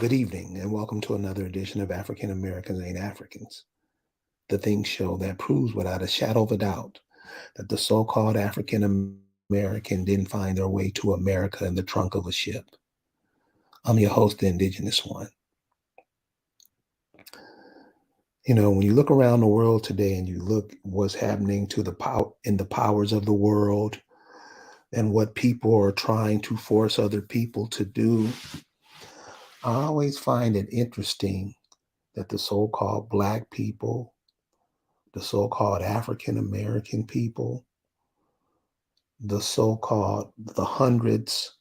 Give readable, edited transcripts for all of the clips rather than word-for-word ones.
Good evening, and welcome to another edition of African Americans Ain't Africans, the Think Show that proves without a shadow of a doubt that the so called African American didn't find their way to America in the trunk of a ship. I'm your host, the Indigenous One. You know, when you look around the world today and you look what's happening to the power in the powers of the world and what people are trying to force other people to do, I always find it interesting that the so called Black people, the so called African American people, the so called the hundreds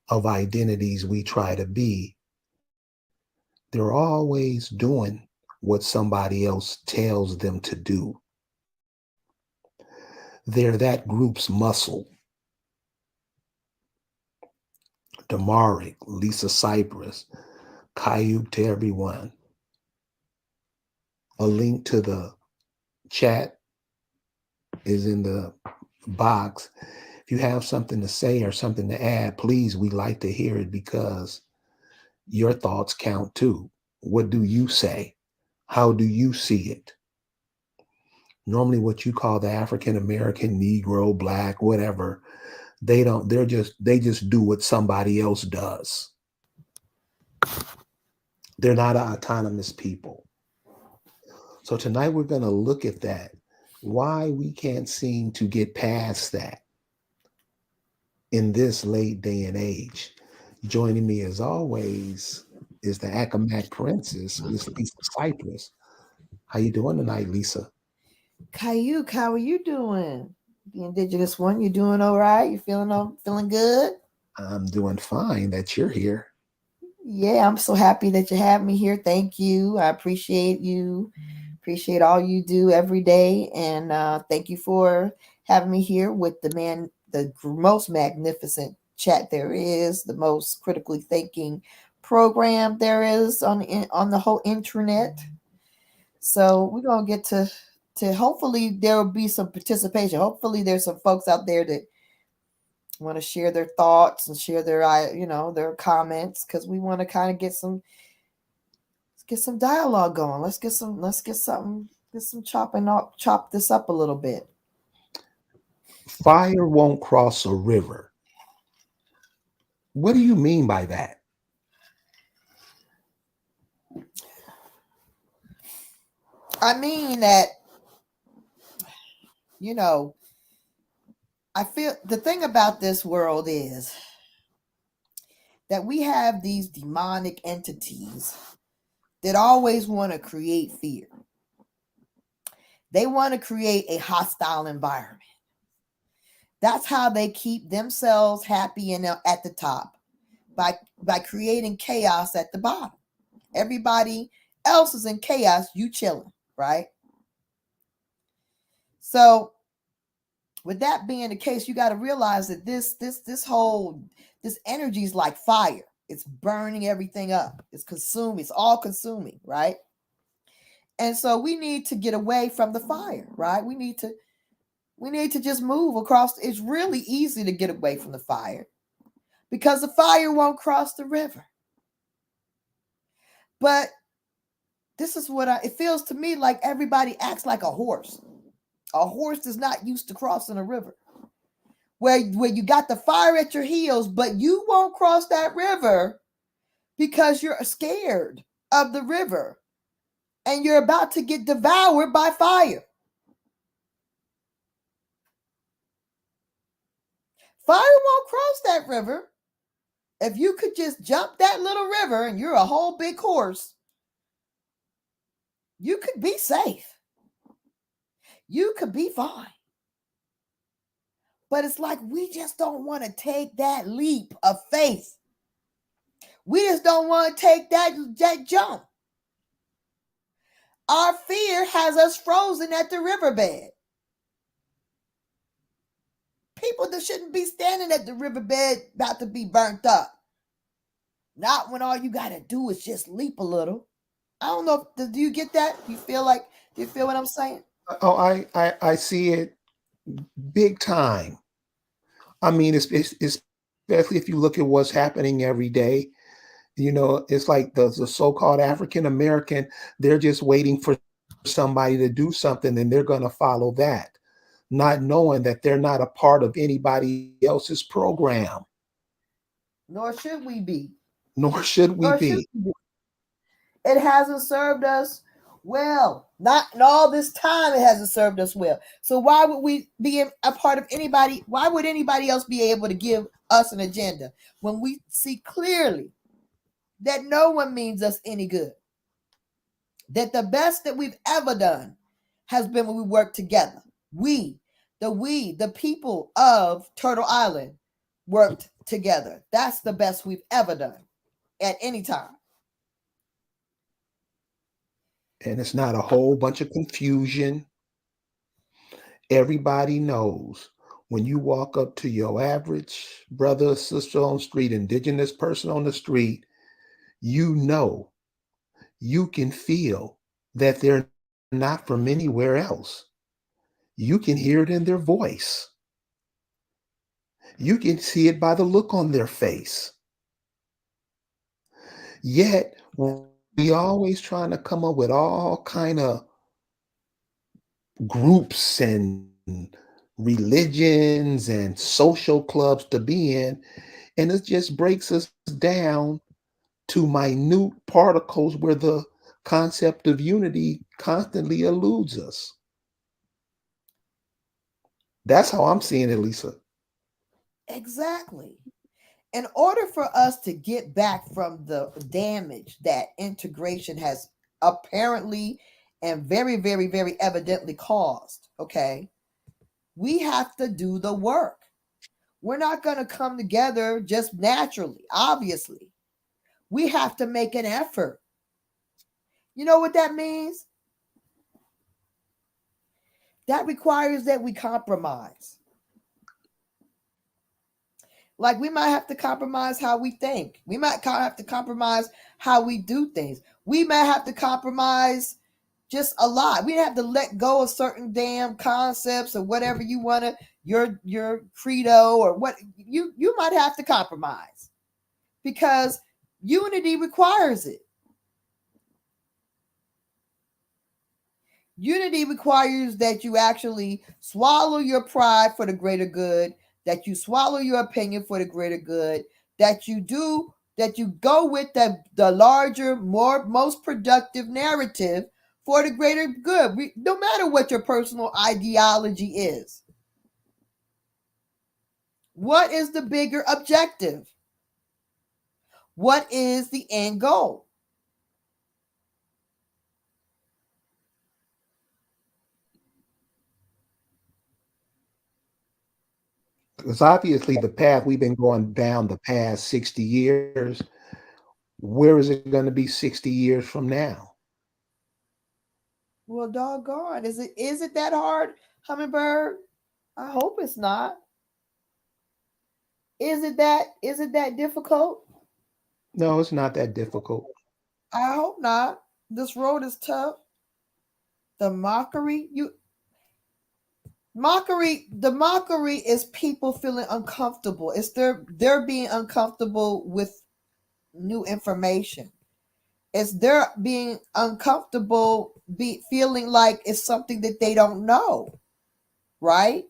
of identities we try to be, they're always doing what somebody else tells them to do. They're that group's muscle. Damaric, Lisa Cypress, Kayuk to everyone. A link to the chat is in the box. If you have something to say or something to add, please, we'd like to hear it because your thoughts count too. What do you say? How do you see it? Normally, what you call the African American, Negro, Black, whatever, they just do what somebody else does. They're not an autonomous people. So tonight we're going to look at that. Why we can't seem to get past that in this late day and age. Joining me as always is the Accomack Princess, Miss Lisa Cypress. How you doing tonight, Lisa? Kayuk, how are you doing? The Indigenous One, you doing all right? You feeling good? I'm doing fine that you're here. Yeah, I'm so happy that you have me here. Thank you. I appreciate you. Appreciate all you do every day, and thank you for having me here with most magnificent chat there is, the most critically thinking program there is on the whole internet. So we're gonna get to hopefully there will be some participation. Hopefully there's some folks out there that want to share their thoughts and share their comments because we want to kind of get some dialogue going. Let's get some chop this up a little bit. Fire won't cross a river. What do you mean by that? I mean that you know I feel the thing about this world is that we have these demonic entities that always want to create fear. They want to create a hostile environment. That's how they keep themselves happy and at the top by creating chaos at the bottom. Everybody else is in chaos, you chilling, right? So, with that being the case, you got to realize that this energy is like fire. It's burning everything up. It's consuming. It's all consuming, right? And so we need to get away from the fire, right? We need to just move across. It's really easy to get away from the fire because the fire won't cross the river. But this is it feels to me like everybody acts like a horse. A horse is not used to crossing a river. Where you got the fire at your heels, but you won't cross that river because you're scared of the river and you're about to get devoured by fire. Fire won't cross that river. If you could just jump that little river and you're a whole big horse, you could be safe. You could be fine. But it's like we just don't want to take that leap of faith. We just don't want to take that jump. Our fear has us frozen at the riverbed. People that shouldn't be standing at the riverbed about to be burnt up. Not when all you got to do is just leap a little. I don't know. Do you get that? Do you feel what I'm saying? Oh, I see it big time. I mean, it's especially if you look at what's happening every day. It's like the so-called African American, they're just waiting for somebody to do something and they're going to follow that, not knowing that they're not a part of anybody else's program, Nor should we be. nor should we Nor should be. we be. It hasn't served us well. Not in all this time, it hasn't served us well. So why would we be a part of anybody? Why would anybody else be able to give us an agenda when we see clearly that no one means us any good? That the best that we've ever done has been when we work together. The people of Turtle Island worked together. That's the best we've ever done at any time. And it's not a whole bunch of confusion. Everybody knows when you walk up to your average brother or sister on the street, indigenous person on the street, you know, you can feel that they're not from anywhere else. You can hear it in their voice. You can see it by the look on their face. Yet we always trying to come up with all kind of groups and religions and social clubs to be in, and it just breaks us down to minute particles where the concept of unity constantly eludes us. That's how I'm seeing it, Lisa. Exactly. In order for us to get back from the damage that integration has apparently and very, very, very evidently caused, okay, we have to do the work. We're not going to come together just naturally, obviously. We have to make an effort. You know what that means? That requires that we compromise. Like we might have to compromise how we think. We might have to compromise how we do things. We might have to compromise just a lot. We have to let go of certain damn concepts or whatever you want to your credo or what you might have to compromise because unity requires it. Unity requires that you actually swallow your pride for the greater good, that you swallow your opinion for the greater good, that you go with the larger, most productive narrative for the greater good, no matter what your personal ideology is. What is the bigger objective? What is the end goal? Because obviously the path we've been going down the past 60 years, where is it going to be 60 years from now? Well, doggone, is it that hard, Hummingbird? I hope it's not. Is it that difficult? No, it's not that difficult. I hope not. This road is tough. The mockery is people feeling uncomfortable. It's they're being uncomfortable with new information. It's they're being uncomfortable be feeling like it's something that they don't know, right?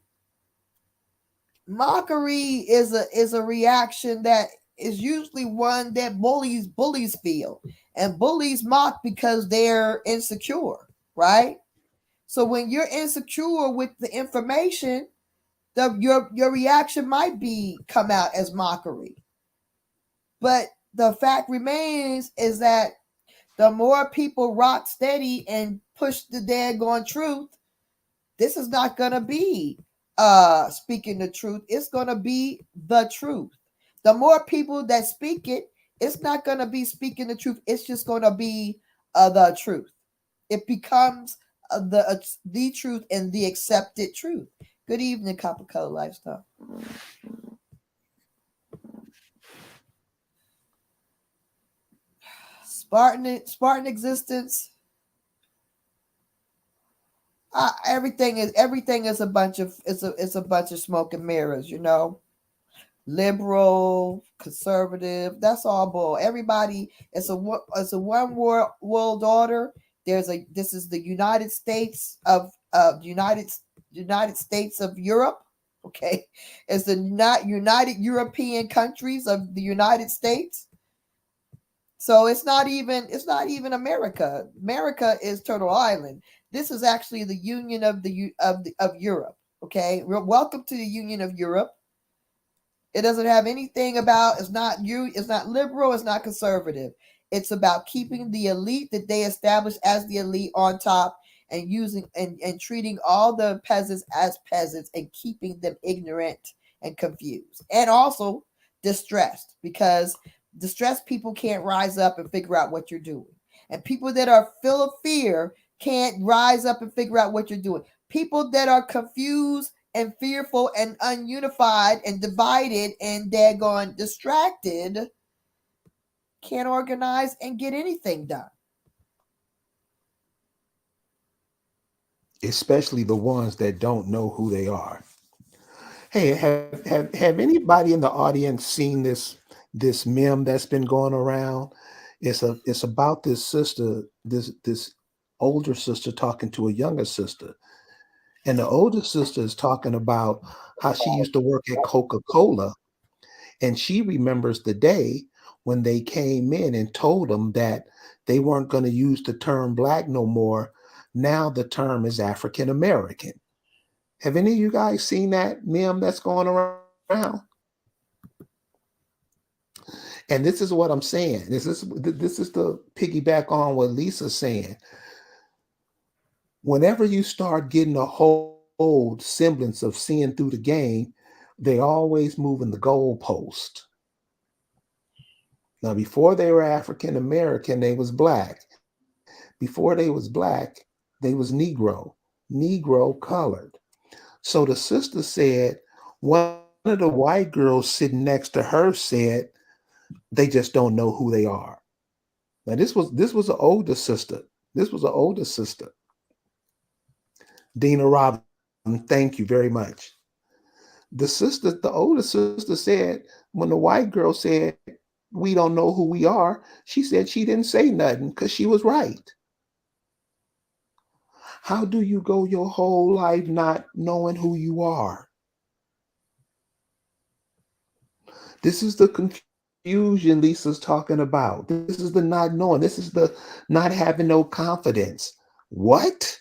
Mockery is a reaction that is usually one that bullies feel. And bullies mock because they're insecure, right? So when you're insecure with the information, your reaction might be come out as mockery. But the fact remains is that the more people rock steady and push the daggone truth, this is not gonna be speaking the truth. It's gonna be the truth. The more people that speak it, it's not gonna be speaking the truth. It's just gonna be the truth. It becomes the truth and the accepted truth. Good evening, Copper Color Lifestyle. Spartan existence. Everything is a bunch of it's a bunch of smoke and mirrors. You know, liberal, conservative. That's all bull. Everybody, it's a one world order. This is the United States of United States of Europe. Okay, it's the not United European countries of the United States. So it's not even America. America is Turtle Island. This is actually the Union of Europe. Okay, welcome to the Union of Europe. It doesn't have anything about it's not liberal, it's not conservative. It's about keeping the elite that they established as the elite on top and using and treating all the peasants as peasants and keeping them ignorant and confused. And also distressed because distressed people can't rise up and figure out what you're doing. And people that are full of fear can't rise up and figure out what you're doing. People that are confused and fearful and ununified and divided and daggone distracted can't organize and get anything done. Especially the ones that don't know who they are. Hey, have anybody in the audience seen this meme that's been going around? It's about this sister, this older sister talking to a younger sister. And the older sister is talking about how she used to work at Coca-Cola, and she remembers the day when they came in and told them that they weren't going to use the term black no more. Now the term is African American. Have any of you guys seen that meme that's going around? And this is what I'm saying. This is the piggyback on what Lisa's saying. Whenever you start getting a whole semblance of seeing through the game, they always moving the goalpost. Now, before they were African American, they was black. Before they was black, they was Negro colored. So the sister said, one of the white girls sitting next to her said, they just don't know who they are. Now this was an older sister. This was an older sister. Dina Robin, thank you very much. The older sister said, when the white girl said, we don't know who we are, she said she didn't say nothing because she was right. How do you go your whole life not knowing who you are? This is the confusion Lisa's talking about. This is the not knowing. This is the not having no confidence. What?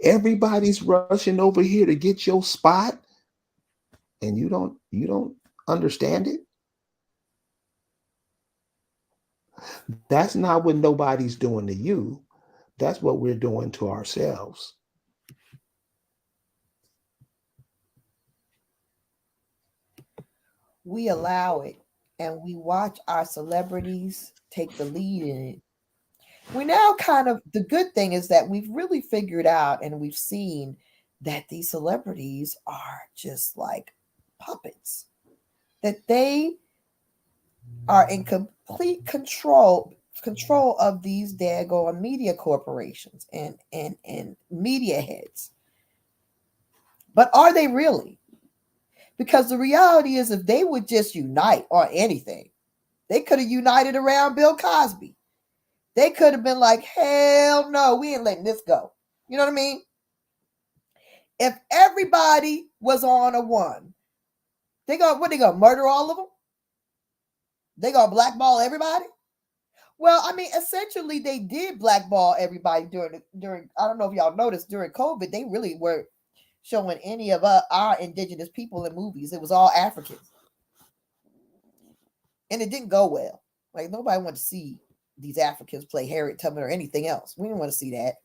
Everybody's rushing over here to get your spot, and you don't understand it? That's not what nobody's doing to you. That's what we're doing to ourselves. We allow it and we watch our celebrities take the lead in it. We now kind of, the good thing is that we've really figured out and we've seen that these celebrities are just like puppets, that they are in complete control of these daggone media corporations and media heads. But are they really? Because the reality is, if they would just unite on anything, they could have united around Bill Cosby. They could have been like, hell no, we ain't letting this go. You know what I mean? If everybody was on a one, they gonna murder all of them? They gonna blackball everybody? Well, I mean, essentially they did blackball everybody during I don't know if y'all noticed during COVID, they really were showing any of our indigenous people in movies. It was all Africans. And it didn't go well. Like nobody wanted to see these Africans play Harriet Tubman or anything else. We didn't want to see that.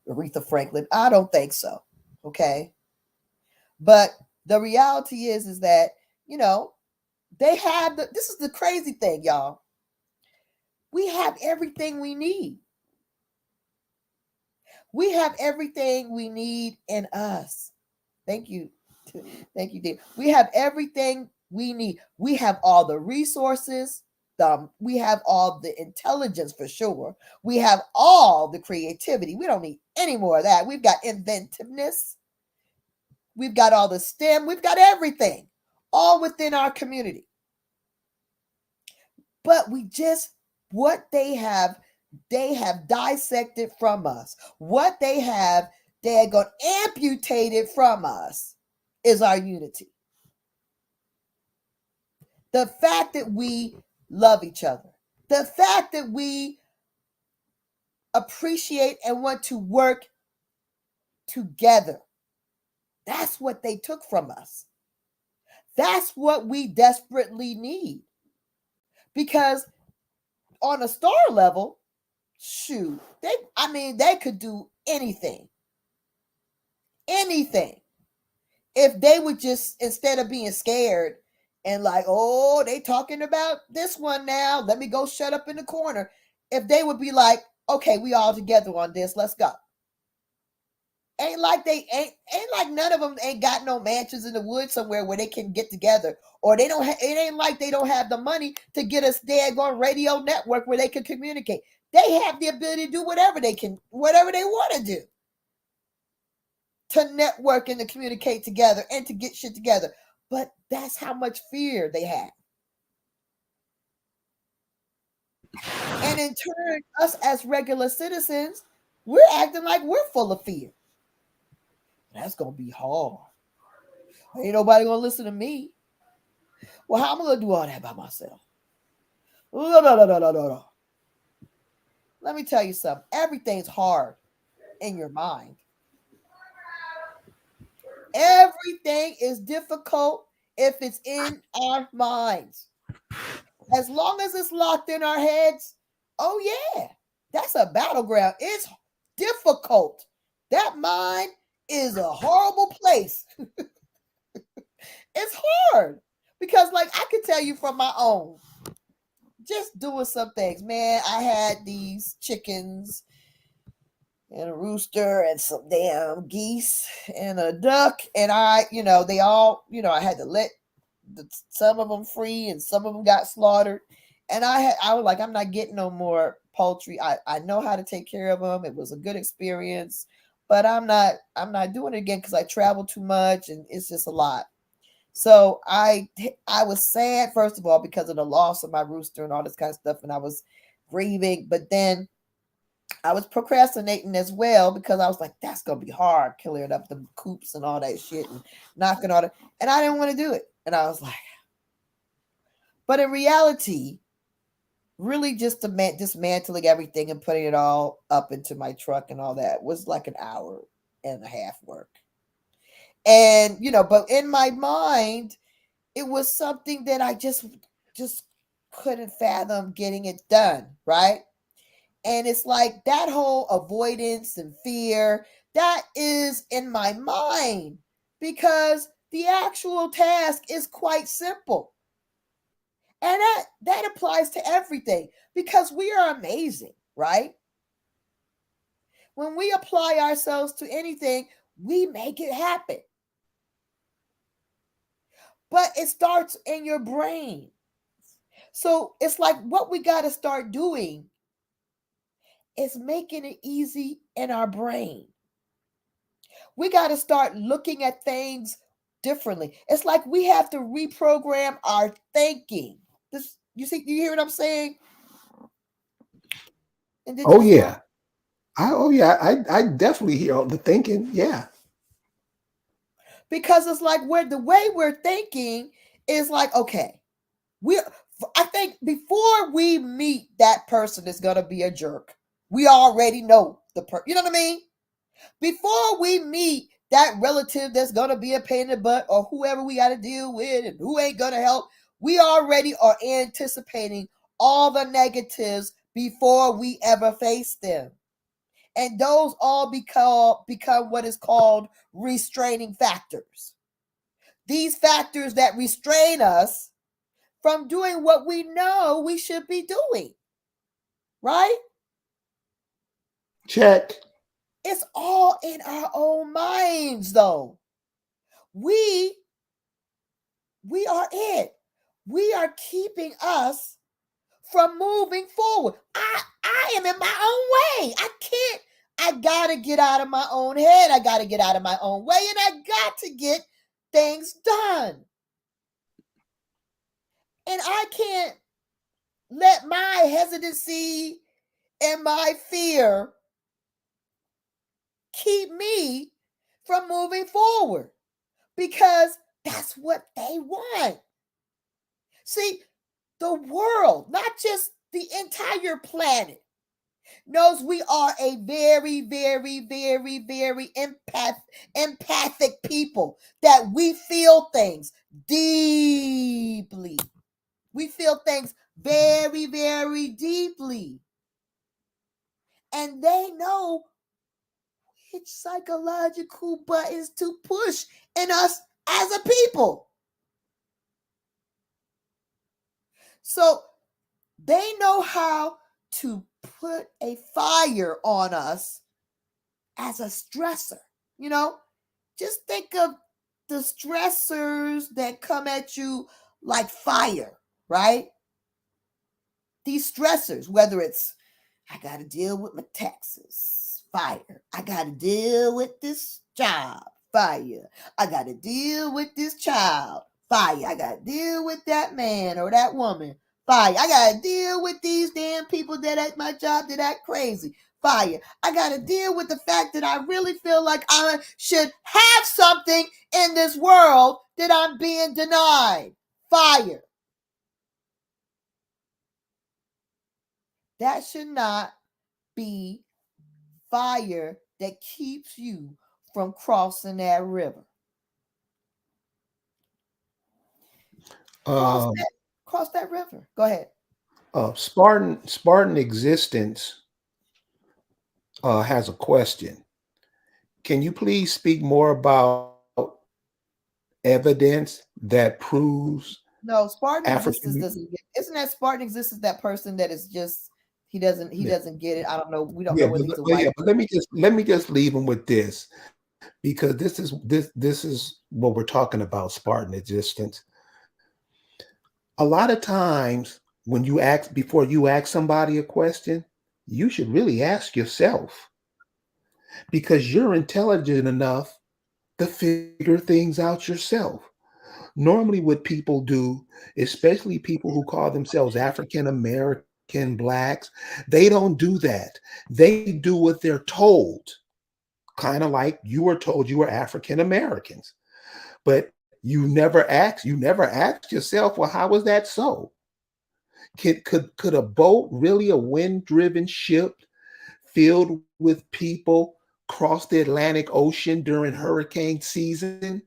Aretha Franklin. I don't think so. Okay. But the reality is that, they have this is the crazy thing, y'all. We have everything we need. We have everything we need in us. Thank you. Thank you, Dave. We have everything we need. We have all the resources. We have all the intelligence for sure. We have all the creativity. We don't need any more of that. We've got inventiveness. We've got all the STEM. We've got everything. all within our community. But what they have dissected from us. What they're going to amputate it from us is our unity. The fact that we love each other. The fact that we appreciate and want to work together. That's what they took from us. That's what we desperately need. Because on a star level, shoot, they could do anything. Anything. If they would just, instead of being scared and like, oh, they talking about this one now, let me go shut up in the corner. If they would be like, okay, we all together on this, let's go. Ain't like none of them ain't got no mansions in the woods somewhere where they can get together, or they don't. It ain't like they don't have the money to get a daggone radio network where they can communicate. They have the ability to do whatever they want to do to network and to communicate together and to get shit together. But that's how much fear they have. And in turn, us as regular citizens, we're acting like we're full of fear. That's going to be hard. Ain't nobody going to listen to me. Well, how am I going to do all that by myself? No. Let me tell you something. Everything's hard in your mind. Everything is difficult if it's in our minds. As long as it's locked in our heads, oh yeah, that's a battleground. It's difficult. That mind is a horrible place. It's hard because, like, I can tell you from my own, just doing some things, man. I had these chickens and a rooster and some damn geese and a duck, and they all, I had to let some of them free and some of them got slaughtered, and I was like, I'm not getting no more poultry. I know how to take care of them. It was a good experience, but I'm not doing it again because I travel too much and it's just a lot. So I was sad, first of all, because of the loss of my rooster and all this kind of stuff, and I was grieving, but then I was procrastinating as well because I was like, that's gonna be hard, clearing up the coops and all that shit and knocking all that, and I didn't want to do it. And I was like, but in reality, really just dismantling everything and putting it all up into my truck and all that was like an hour and a half work. And but in my mind, it was something that I just couldn't fathom getting it done, right? And it's like that whole avoidance and fear that is in my mind because the actual task is quite simple. And that applies to everything because we are amazing, right? When we apply ourselves to anything, we make it happen. But it starts in your brain. So it's like what we got to start doing is making it easy in our brain. We got to start looking at things differently. It's like we have to reprogram our thinking. You hear what I'm saying? And Oh yeah. I definitely hear all the thinking. Yeah. Because it's like the way we're thinking is like, okay, I think before we meet that person that's gonna be a jerk, we already know you know what I mean? Before we meet that relative that's gonna be a pain in the butt or whoever we gotta deal with and who ain't gonna help, we already are anticipating all the negatives before we ever face them. And those all become what is called restraining factors. These factors that restrain us from doing what we know we should be doing. Right? Check. It's all in our own minds, though. We are it. We are keeping us from moving forward. I am in my own way. I gotta get out of my own head. I gotta get out of my own way, and I got to get things done. And I can't let my hesitancy and my fear keep me from moving forward because that's what they want. See, the world, not just the entire planet, knows we are a very, very, very, very empathic people, that we feel things deeply. We feel things very, very deeply. And they know which psychological buttons to push in us as a people. So they know how to put a fire on us as a stressor. You know, just think of the stressors that come at you like fire, right? These stressors, whether it's I got to deal with my taxes, fire. I got to deal with this job, fire. I got to deal with this child, fire. I got to deal with that man or that woman, fire. I got to deal with these damn people that at my job that act crazy, fire. I got to deal with the fact that I really feel like I should have something in this world that I'm being denied, fire. That should not be fire that keeps you from crossing that river. Cross Um, that, cross that river. Go ahead. Spartan existence has a question. Can you please speak more about evidence that proves No, Spartan existence African? doesn't get. Isn't that Spartan existence that person that is just he Yeah, doesn't get it. I don't know. We don't know yeah, whether he's a yeah. white. But let me just leave them with this, because this is what we're talking about, Spartan existence. A lot of times when you ask before you ask somebody a question, you should really ask yourself, because you're intelligent enough to figure things out yourself. Normally, what people do, especially people who call themselves African American, blacks, they don't do that. They do what they're told, kind of like you were told you were African Americans. But you never asked yourself, well, how was that so? Could a boat, really a wind-driven ship filled with people, cross the Atlantic Ocean during hurricane season?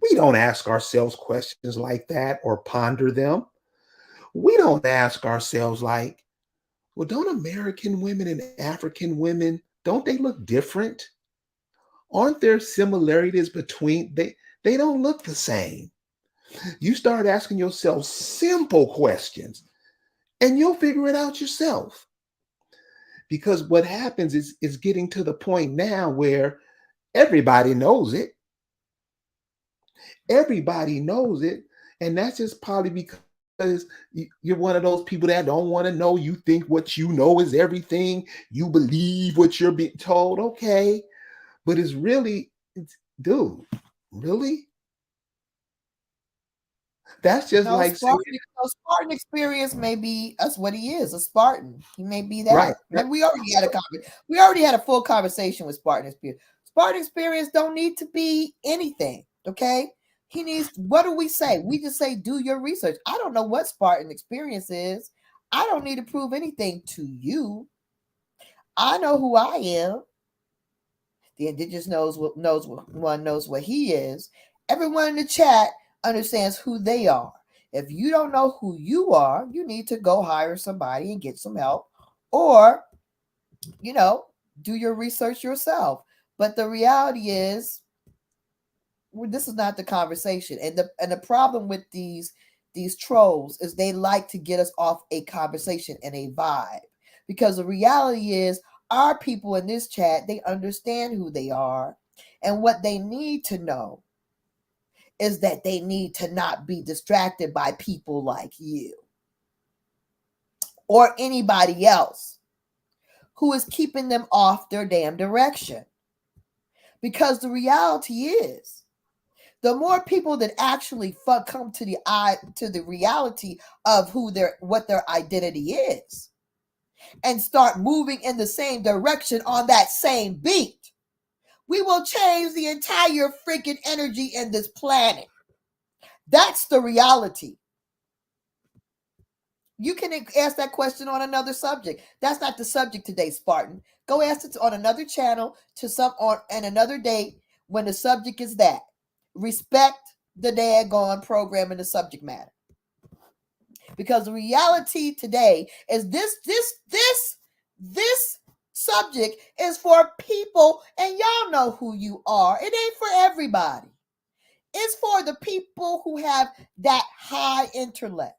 We don't ask ourselves questions like that or ponder them. We don't ask ourselves like, well, don't American women and African women, don't they look different? Aren't there similarities between they don't look the same? You start asking yourself simple questions and you'll figure it out yourself. Because what happens is getting to the point now where everybody knows it. Everybody knows it. And that's just probably because you're one of those people that don't want to know. You think what you know is everything. You believe what you're being told. Okay. But dude, really? That's just No, like saying, Spartan. No, Spartan experience may be us what he is, a Spartan. He may be right. that. Maybe we already had a full conversation with Spartan experience. Spartan experience don't need to be anything. Okay. He needs, what do we say? We just say, do your research. I don't know what Spartan experience is. I don't need to prove anything to you. I know who I am. The indigenous knows what he is. Everyone in the chat understands who they are. If you don't know who you are, you need to go hire somebody and get some help, or you know, do your research yourself. But the reality is, this is not the conversation, and the problem with these trolls is they like to get us off a conversation and a vibe, because the reality is our people in this chat, they understand who they are, and what they need to know is that they need to not be distracted by people like you or anybody else who is keeping them off their damn direction. Because the reality is the more people that actually come to the reality of what their identity is, and start moving in the same direction on that same beat, we will change the entire freaking energy in this planet. That's the reality. You can ask that question on another subject. That's not the subject today, Spartan. Go ask it on another channel and another date when the subject is that. Respect the daggone program and the subject matter. Because the reality today is this subject is for people, and y'all know who you are. It ain't for everybody. It's for the people who have that high intellect,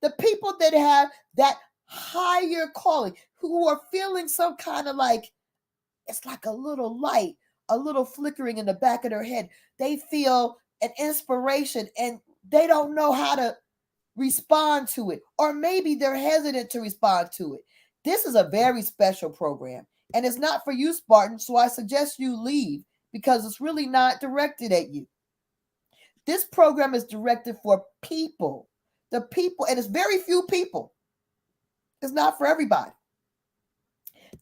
the people that have that higher calling, who are feeling some kind of like, it's like a little light, a little flickering in the back of their head. They feel an inspiration and they don't know how to respond to it, or maybe they're hesitant to respond to it. This is a very special program, and it's not for you, Spartan, so I suggest you leave because it's really not directed at you. This program is directed for people, the people, and it's very few people. It's not for everybody.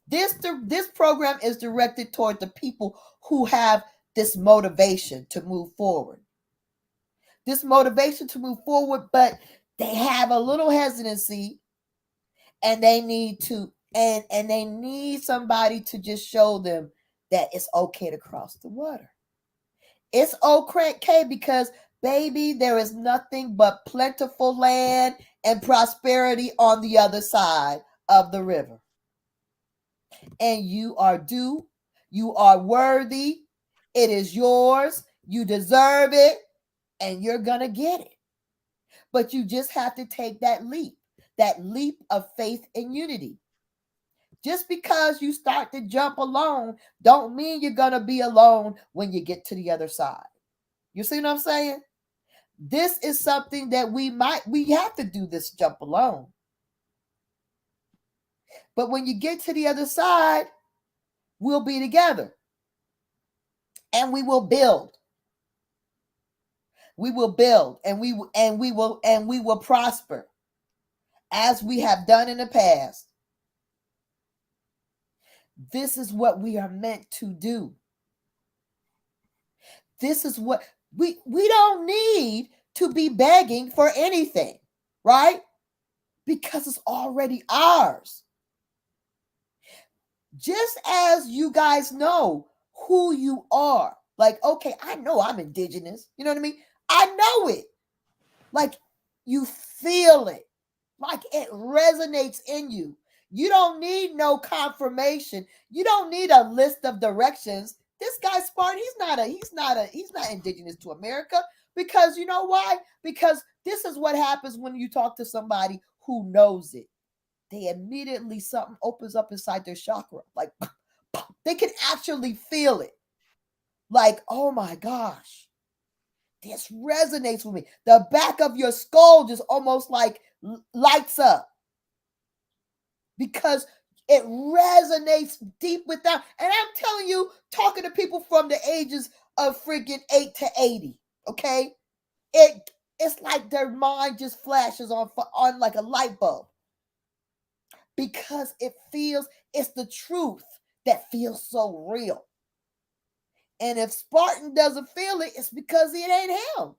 This program is directed toward the people who have this motivation to move forward. This motivation to move forward, but they have a little hesitancy, and they need to and they need somebody to just show them that it's okay to cross the water. It's okay because, baby, there is nothing but plentiful land and prosperity on the other side of the river. And you are due, you are worthy, it is yours, you deserve it, and you're gonna get it. But you just have to take that leap of faith and unity. Just because you start to jump alone don't mean you're going to be alone when you get to the other side. You see what I'm saying? This is something that we have to do this jump alone. But when you get to the other side, we'll be together. And we will build. We will build, and we will prosper as we have done in the past. This is what we are meant to do. This is what we don't need to be begging for anything, right? Because it's already ours. Just as you guys know who you are. Like, okay, I know I'm indigenous. You know what I mean? I know it. Like, you feel it. Like, it resonates in you. You don't need no confirmation. You don't need a list of directions. This guy Spartan, he's not indigenous to America, because you know why? Because this is what happens when you talk to somebody who knows it. They immediately, something opens up inside their chakra. Like, they can actually feel it. Like, oh my gosh, this resonates with me. The back of your skull just almost like lights up, because it resonates deep within. And I'm telling you, talking to people from the ages of freaking 8 to 80, okay? It's like their mind just flashes on like a light bulb, because it's the truth that feels so real. And if Spartan doesn't feel it, it's because it ain't him.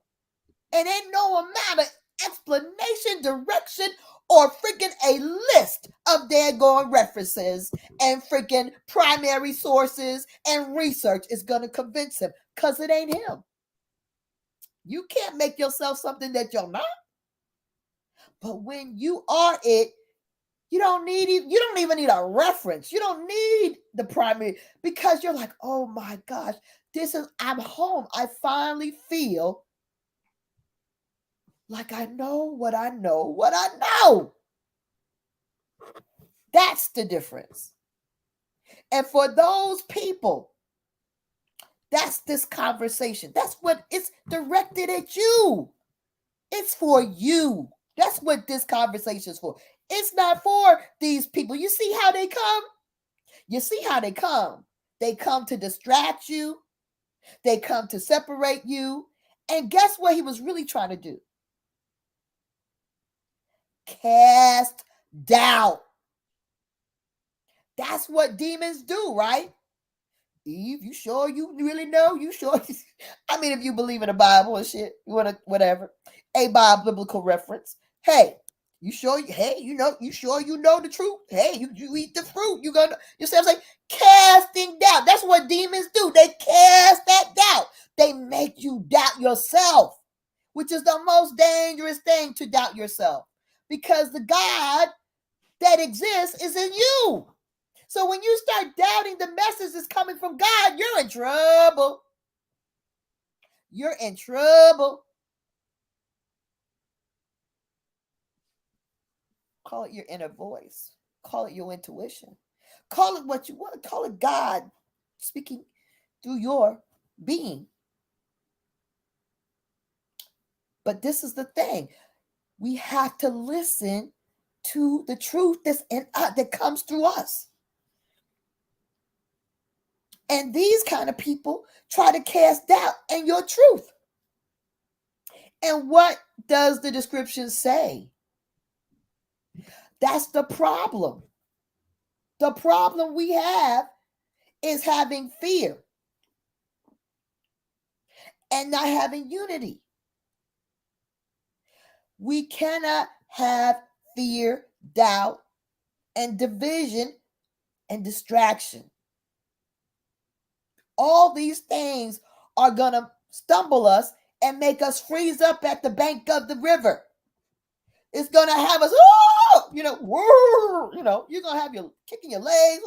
And ain't no amount of explanation, direction, or freaking a list of daggone references and freaking primary sources and research is going to convince him, because it ain't him. You can't make yourself something that you're not. But when you are it, you don't even need a reference. You don't need the primary, because you're like, oh my gosh, I'm home. I finally feel like I know what I know. That's the difference. And for those people, that's this conversation. That's what it's directed at you. It's for you. That's what this conversation is for. It's not for these people. You see how they come? You see how they come? They come to distract you. They come to separate you. And guess what he was really trying to do? Cast doubt. That's what demons do, right? Eve, you sure you really know? You sure? I mean, if you believe in the Bible and shit, you want to, whatever. A biblical reference. Hey, you sure? Hey, you sure you know the truth? Hey, you eat the fruit. You gonna, you see what I'm saying? Casting doubt. That's what demons do. They cast that doubt. They make you doubt yourself, which is the most dangerous thing, to doubt yourself, because the God that exists is in you. So when you start doubting the message that's coming from God, you're in trouble. You're in trouble. Call it your inner voice. Call it your intuition. Call it what you want. Call it God speaking through your being. But this is the thing. We have to listen to the truth that's in that comes through us. And these kind of people try to cast doubt in your truth. And what does the description say? That's the problem. The problem we have is having fear and not having unity. We cannot have fear, doubt, and division and distraction. All these things are going to stumble us and make us freeze up at the bank of the river. It's going to have us, you're going to have you kicking your legs,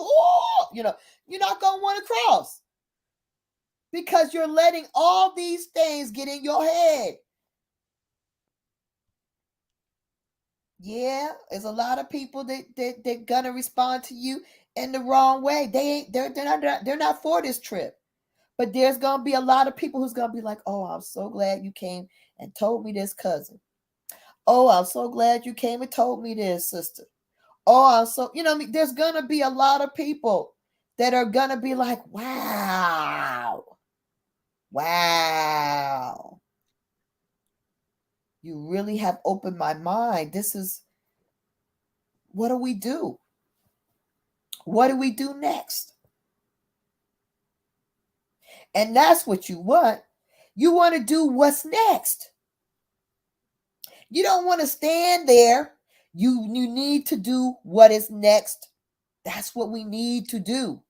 you're not going to want to cross because you're letting all these things get in your head. Yeah, there's a lot of people that they're gonna respond to you in the wrong way. They're not for this trip. But there's gonna be a lot of people who's gonna be like, "Oh, I'm so glad you came and told me this, cousin. Oh, I'm so glad you came and told me this, sister. Oh, I'm so, there's gonna be a lot of people that are gonna be like, wow, wow. You really have opened my mind. This is, what do we do? What do we do next? And that's what you want. You want to do what's next. You don't want to stand there. You need to do what is next. That's what we need to do.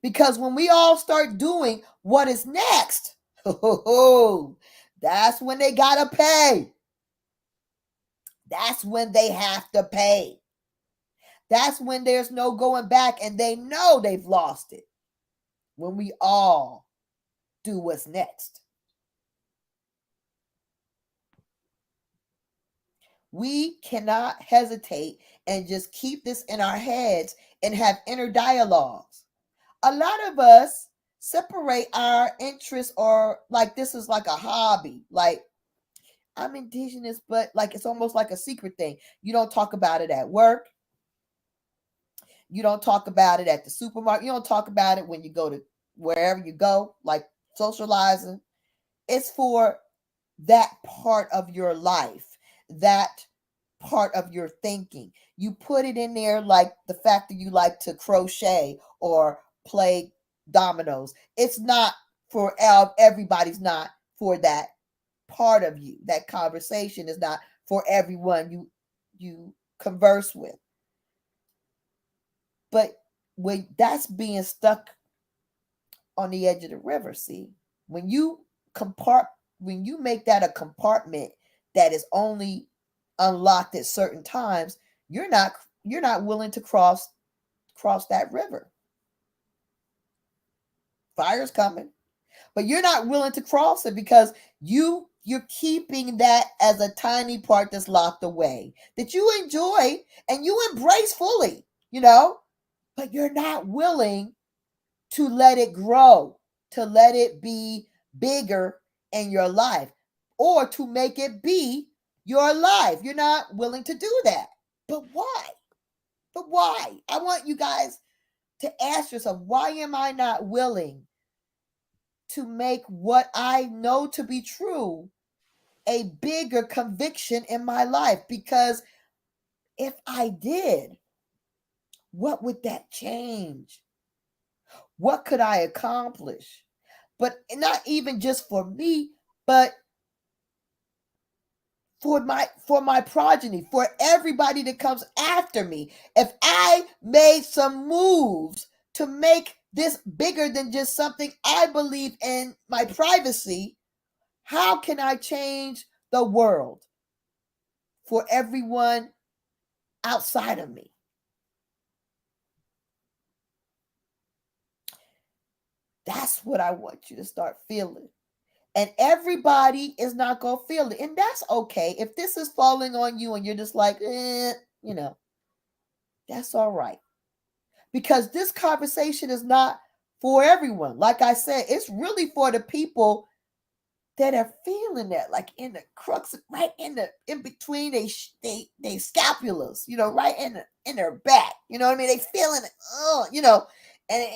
Because when we all start doing what is next, that's when they got to pay. That's when they have to pay. That's when there's no going back and they know they've lost it. When we all do what's next. We cannot hesitate and just keep this in our heads and have inner dialogues. A lot of us separate our interests, or like this is like a hobby. Like, I'm indigenous, but like it's almost like a secret thing. You don't talk about it at work. You don't talk about it at the supermarket. You don't talk about it when you go to wherever you go, like socializing. It's for that part of your life, that part of your thinking. You put it in there, like the fact that you like to crochet or play dominoes. It's not for everybody's, not for that part of you. That conversation is not for everyone you converse with. But when that's being stuck on the edge of the river, see, when you make that a compartment that is only unlocked at certain times, you're not willing to cross that river. Fire's coming, but you're not willing to cross it because you're keeping that as a tiny part that's locked away that you enjoy and you embrace fully, but you're not willing to let it grow, to let it be bigger in your life, or to make it be your life. You're not willing to do that. But why? But why? I want you guys to ask yourself, why am I not willing to make what I know to be true a bigger conviction in my life. Because if I did, what would that change? What could I accomplish? But not even just for me, but for my progeny, for everybody that comes after me. If I made some moves to make this bigger than just something I believe in my privacy, how can I change the world for everyone outside of me? That's what I want you to start feeling. And everybody is not going to feel it. And that's okay. If this is falling on you and you're just like, that's all right. Because this conversation is not for everyone. Like I said, it's really for the people that are feeling that, like in the crux, right in between they scapulas, right in their back. You know what I mean? They feeling it, and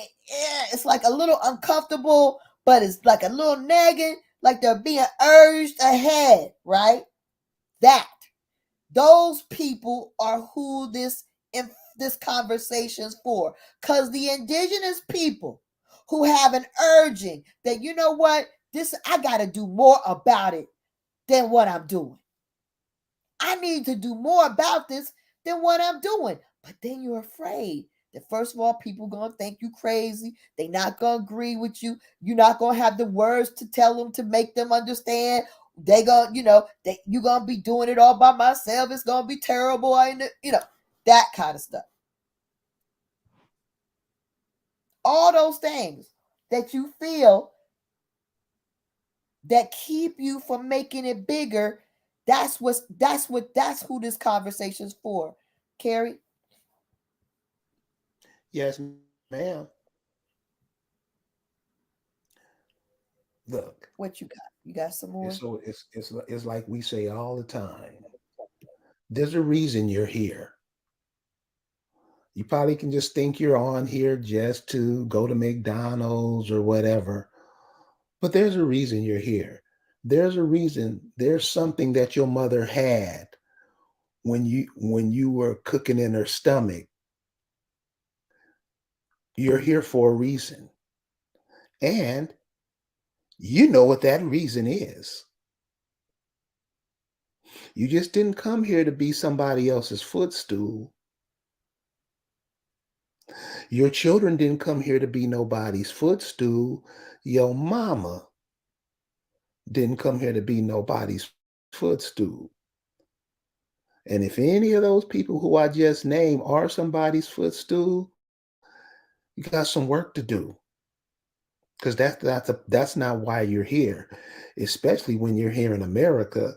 it's like a little uncomfortable, but it's like a little nagging, like they're being urged ahead, right? Those people are who this conversation's for. Because the indigenous people who have an urging that, you know what, I got to do more about it than what I'm doing. I need to do more about this than what I'm doing. But then you're afraid that, first of all, people going to think you crazy. They're not going to agree with you. You're not going to have the words to tell them to make them understand. They going to, you're going to be doing it all by myself. It's going to be terrible. That kind of stuff. All those things that you feel that keep you from making it bigger. That's who this conversation's for. Carrie? Yes, ma'am. Look. What you got? You got some more? So it's like we say all the time. There's a reason you're here. You probably can just think you're on here just to go to McDonald's or whatever. But there's a reason you're here. There's a reason. There's something that your mother had when you were cooking in her stomach. You're here for a reason. And you know what that reason is. You just didn't come here to be somebody else's footstool. Your children didn't come here to be nobody's footstool. Your mama didn't come here to be nobody's footstool. And if any of those people who I just named are somebody's footstool, you got some work to do. Because that's not why you're here, especially when you're here in America.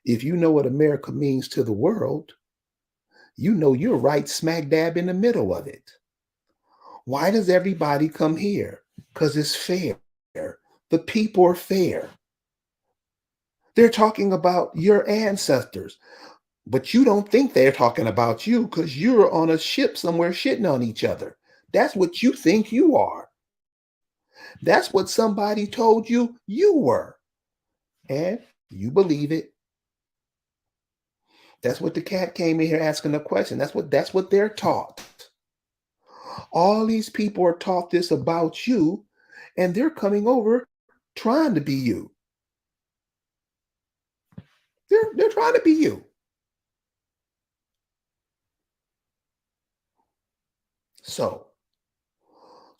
If you know what America means to the world, you know you're right smack dab in the middle of it. Why does everybody come here? Because it's fair. The people are fair. They're talking about your ancestors, but you don't think they're talking about you because you're on a ship somewhere shitting on each other. That's what you think you are. That's what somebody told you were. And you believe it. That's what the cat came in here asking a question. That's what they're taught. All these people are taught this about you, and they're coming over trying to be you. They're trying to be you. So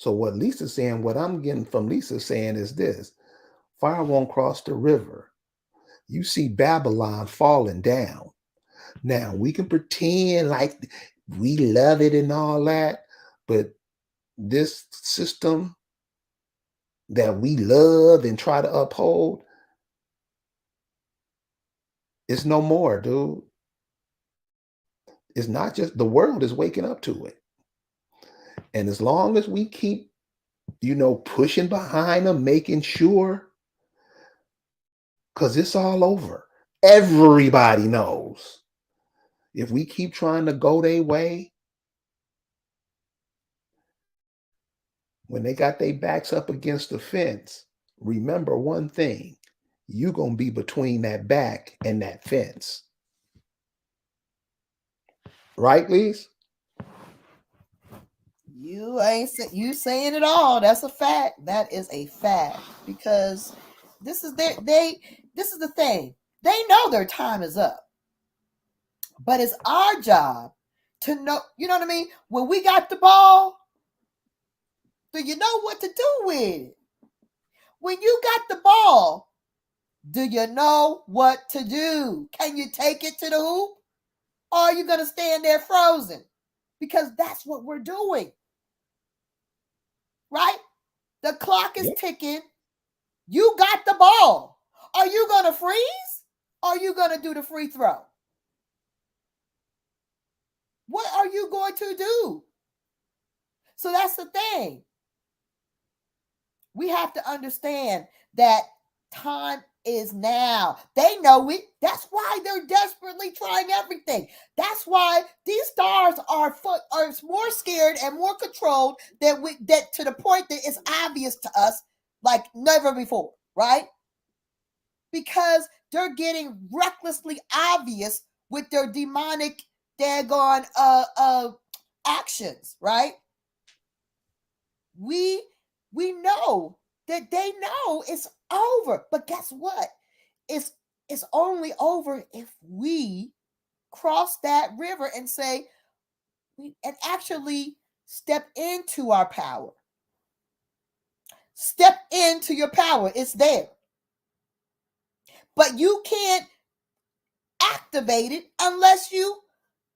what Lisa's saying, what I'm getting from Lisa saying is this: fire won't cross the river. You see Babylon falling down. Now we can pretend like we love it and all that, but this system that we love and try to uphold, it's no more, dude. It's not just the world is waking up to it. And as long as we keep, pushing behind them, making sure, because it's all over. Everybody knows. If we keep trying to go their way, When they got their backs up against the fence, remember one thing: you gonna be between that back and that fence. Right, Lise? You ain't you saying it all. That's a fact. That is a fact because this is this is the thing. They know their time is up. But it's our job to know, you know what I mean? When we got the ball, do you know what to do with it? When you got the ball, do you know what to do? Can you take it to the hoop? Or are you going to stand there frozen? Because that's what we're doing. Right? The clock is ticking. You got the ball. Are you going to freeze? Or are you going to do the free throw? What are you going to do? So that's the thing. We have to understand that time is now. They know it. That's why they're desperately trying everything. That's why these stars are more scared and more controlled that to the point that it's obvious to us like never before, right? Because they're getting recklessly obvious with their demonic daggone actions, right? We know that they know it's over. But guess what? It's only over if we cross that river and say and actually step into our power. Step into your power. It's there. But you can't activate it unless you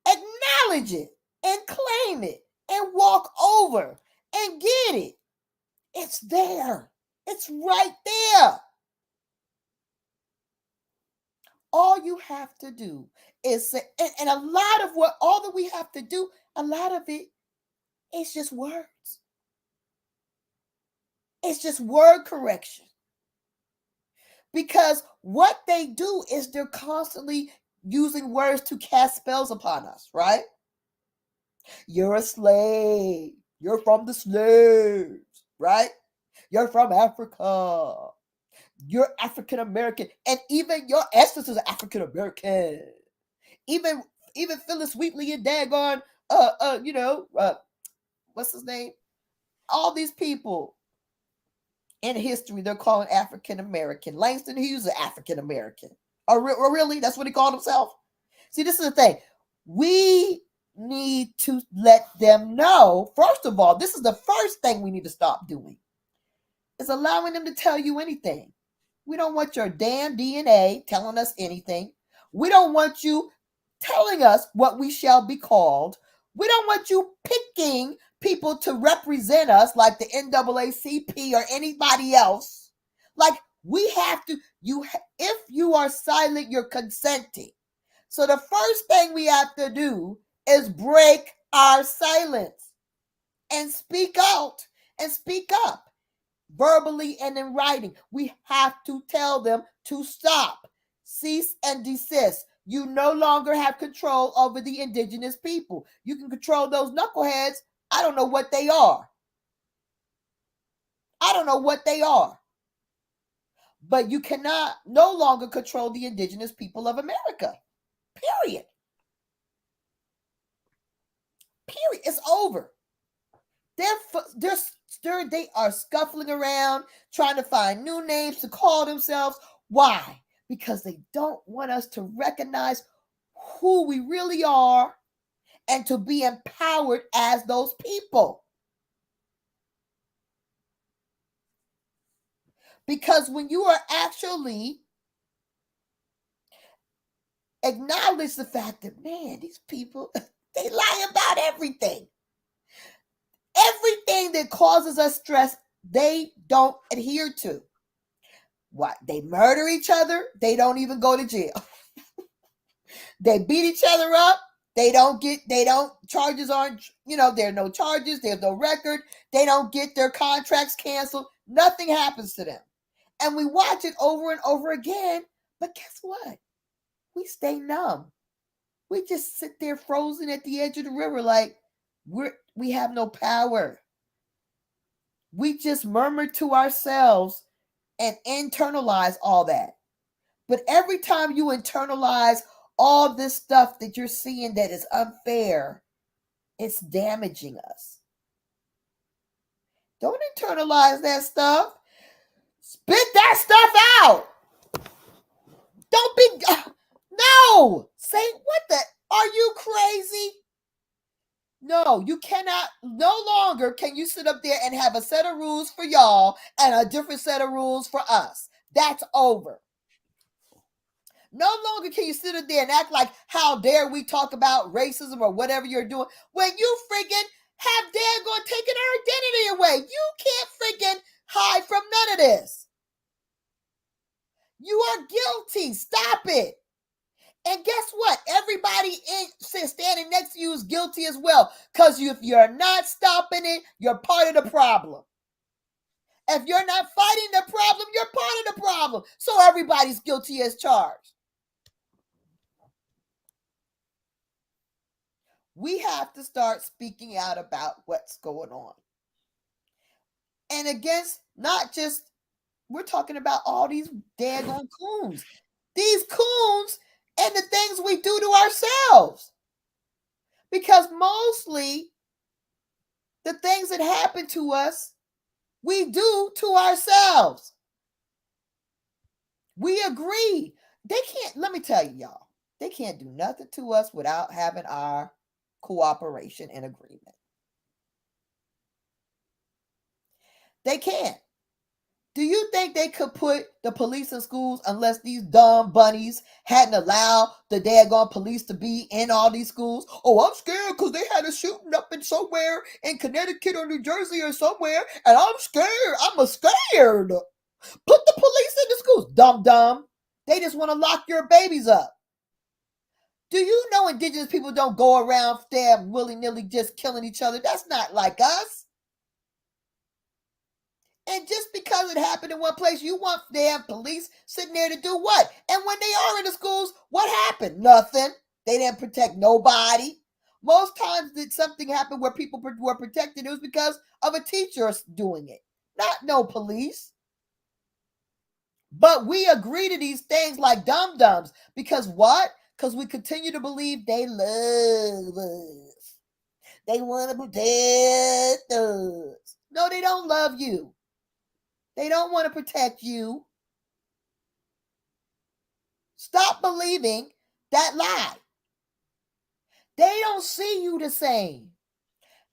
acknowledge it and claim it and walk over and get it. It's there. It's right there. All you have to do is say, and a lot of what all that we have to do, a lot of it is just words. It's just word correction. Because what they do is they're constantly using words to cast spells upon us, right? You're a slave. You're from the slaves, right? You're from Africa. You're African American. And even your essence is African American. Even Phyllis Wheatley and daggone, what's his name? All these people in history, they're calling African American. Langston Hughes is African American. Or really? That's what he called himself? See, this is the thing. We need to let them know, first of all, this is the first thing we need to stop doing, is allowing them to tell you anything. We don't want your damn DNA telling us anything. We don't want you telling us what we shall be called. We don't want you picking people to represent us like the NAACP or anybody else. Like we have to, if you are silent, you're consenting. So the first thing we have to do is break our silence and speak out and speak up verbally and in writing. We have to tell them to stop, cease and desist. You no longer have control over the indigenous people. You can control those knuckleheads. I don't know what they are. I don't know what they are. But you cannot no longer control the indigenous people of America. Period. Period. It's over. They are scuffling around, trying to find new names to call themselves. Why? Because they don't want us to recognize who we really are and to be empowered as those people. Because when you are actually acknowledge the fact that, man, these people, they lie about everything. Everything that causes us stress, they don't adhere to. What? They murder each other. They don't even go to jail. They beat each other up. Charges aren't, there are no charges. There's no record. They don't get their contracts canceled. Nothing happens to them. And we watch it over and over again. But guess what? We stay numb. We just sit there frozen at the edge of the river like we have no power. We just murmur to ourselves and internalize all that. But every time you internalize all this stuff that you're seeing that is unfair, it's damaging us. Don't internalize that stuff. Spit that stuff out. Don't be. No. Say, what the? Are you crazy? No, you cannot. No longer can you sit up there and have a set of rules for y'all and a different set of rules for us. That's over. No longer can you sit up there and act like, how dare we talk about racism or whatever you're doing when you freaking have daggone taken our identity away. You can't freaking hide from none of this. You are guilty. Stop it. And guess what? Everybody standing next to you is guilty as well. Because if you're not stopping it, you're part of the problem. If you're not fighting the problem, you're part of the problem. So everybody's guilty as charged. We have to start speaking out about what's going on. And against not just, we're talking about all these daggone coons. These coons and the things we do to ourselves. Because mostly the things that happen to us, we do to ourselves. We agree. They can't, let me tell you, y'all, they can't do nothing to us without having our cooperation and agreement. They can't. Do you think they could put the police in schools unless these dumb bunnies hadn't allowed the daggone police to be in all these schools? Oh, I'm scared because they had a shooting up in somewhere in Connecticut or New Jersey or somewhere, and I'm scared. I'm scared. Put the police in the schools. Dumb. They just want to lock your babies up. Do you know indigenous people don't go around damn willy-nilly just killing each other? That's not like us. And just because it happened in one place, you want damn police sitting there to do what? And when they are in the schools, what happened? Nothing. They didn't protect nobody. Most times did something happen where people were protected, it was because of a teacher doing it, not no police. But we agree to these things like dum-dums. Because what? Because we continue to believe they love us. They want to protect us. No, they don't love you. They don't want to protect you. Stop believing that lie. They don't see you the same.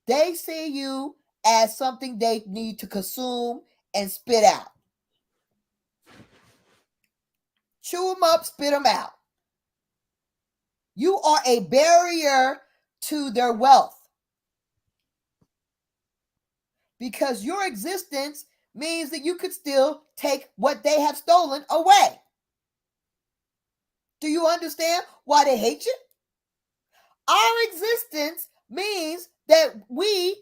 They see you as something they need to consume and spit out. Chew them up, spit them out. You are a barrier to their wealth. Because your existence means that you could still take what they have stolen away. Do you understand why they hate you? Our existence means that we,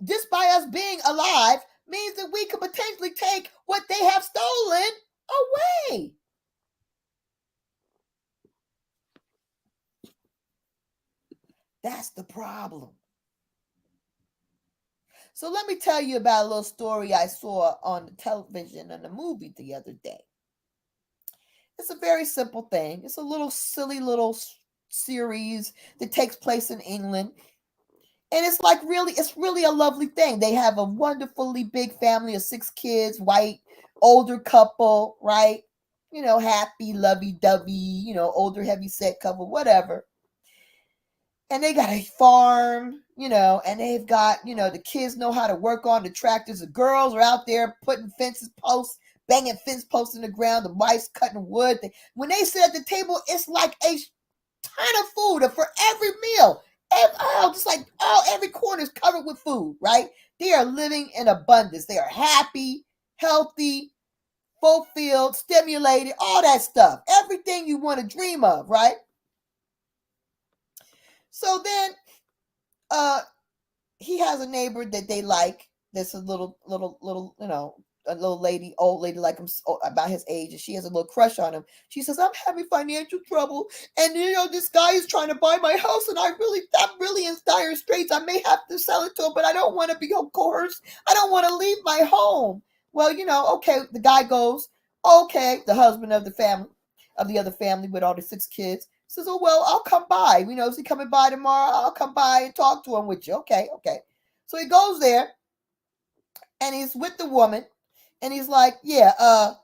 just by us being alive, means that we could potentially take what they have stolen away. That's the problem. So let me tell you about a little story I saw on the television and the movie the other day. It's a very simple thing. It's a little silly little series that takes place in England. And it's like it's really a lovely thing. They have a wonderfully big family of 6 kids, white, older couple, right? You know, happy, lovey-dovey, you know, older, heavy-set couple, whatever. And they got a farm, you know, and they've got, you know, the kids know how to work on the tractors. The girls are out there putting fences posts, banging fence posts in the ground. The wife's cutting wood. When they sit at the table, it's like a ton of food for every meal. Every corner is covered with food, right? They are living in abundance. They are happy, healthy, fulfilled, stimulated, all that stuff. Everything you want to dream of, right? So then he has a neighbor that they like. That's a little, you know, a little lady, old lady like him, about his age, and she has a little crush on him. She says, "I'm having financial trouble, and this guy is trying to buy my house, and I'm really in dire straits. I may have to sell it to him, but I don't want to be coerced. I don't want to leave my home." Well, okay, the guy goes, okay, the husband of the other family with all the 6 kids says, "Oh, well, I'll come by. Is he coming by tomorrow? I'll come by and talk to him with you." Okay. So he goes there, and he's with the woman, and he's like, "Yeah,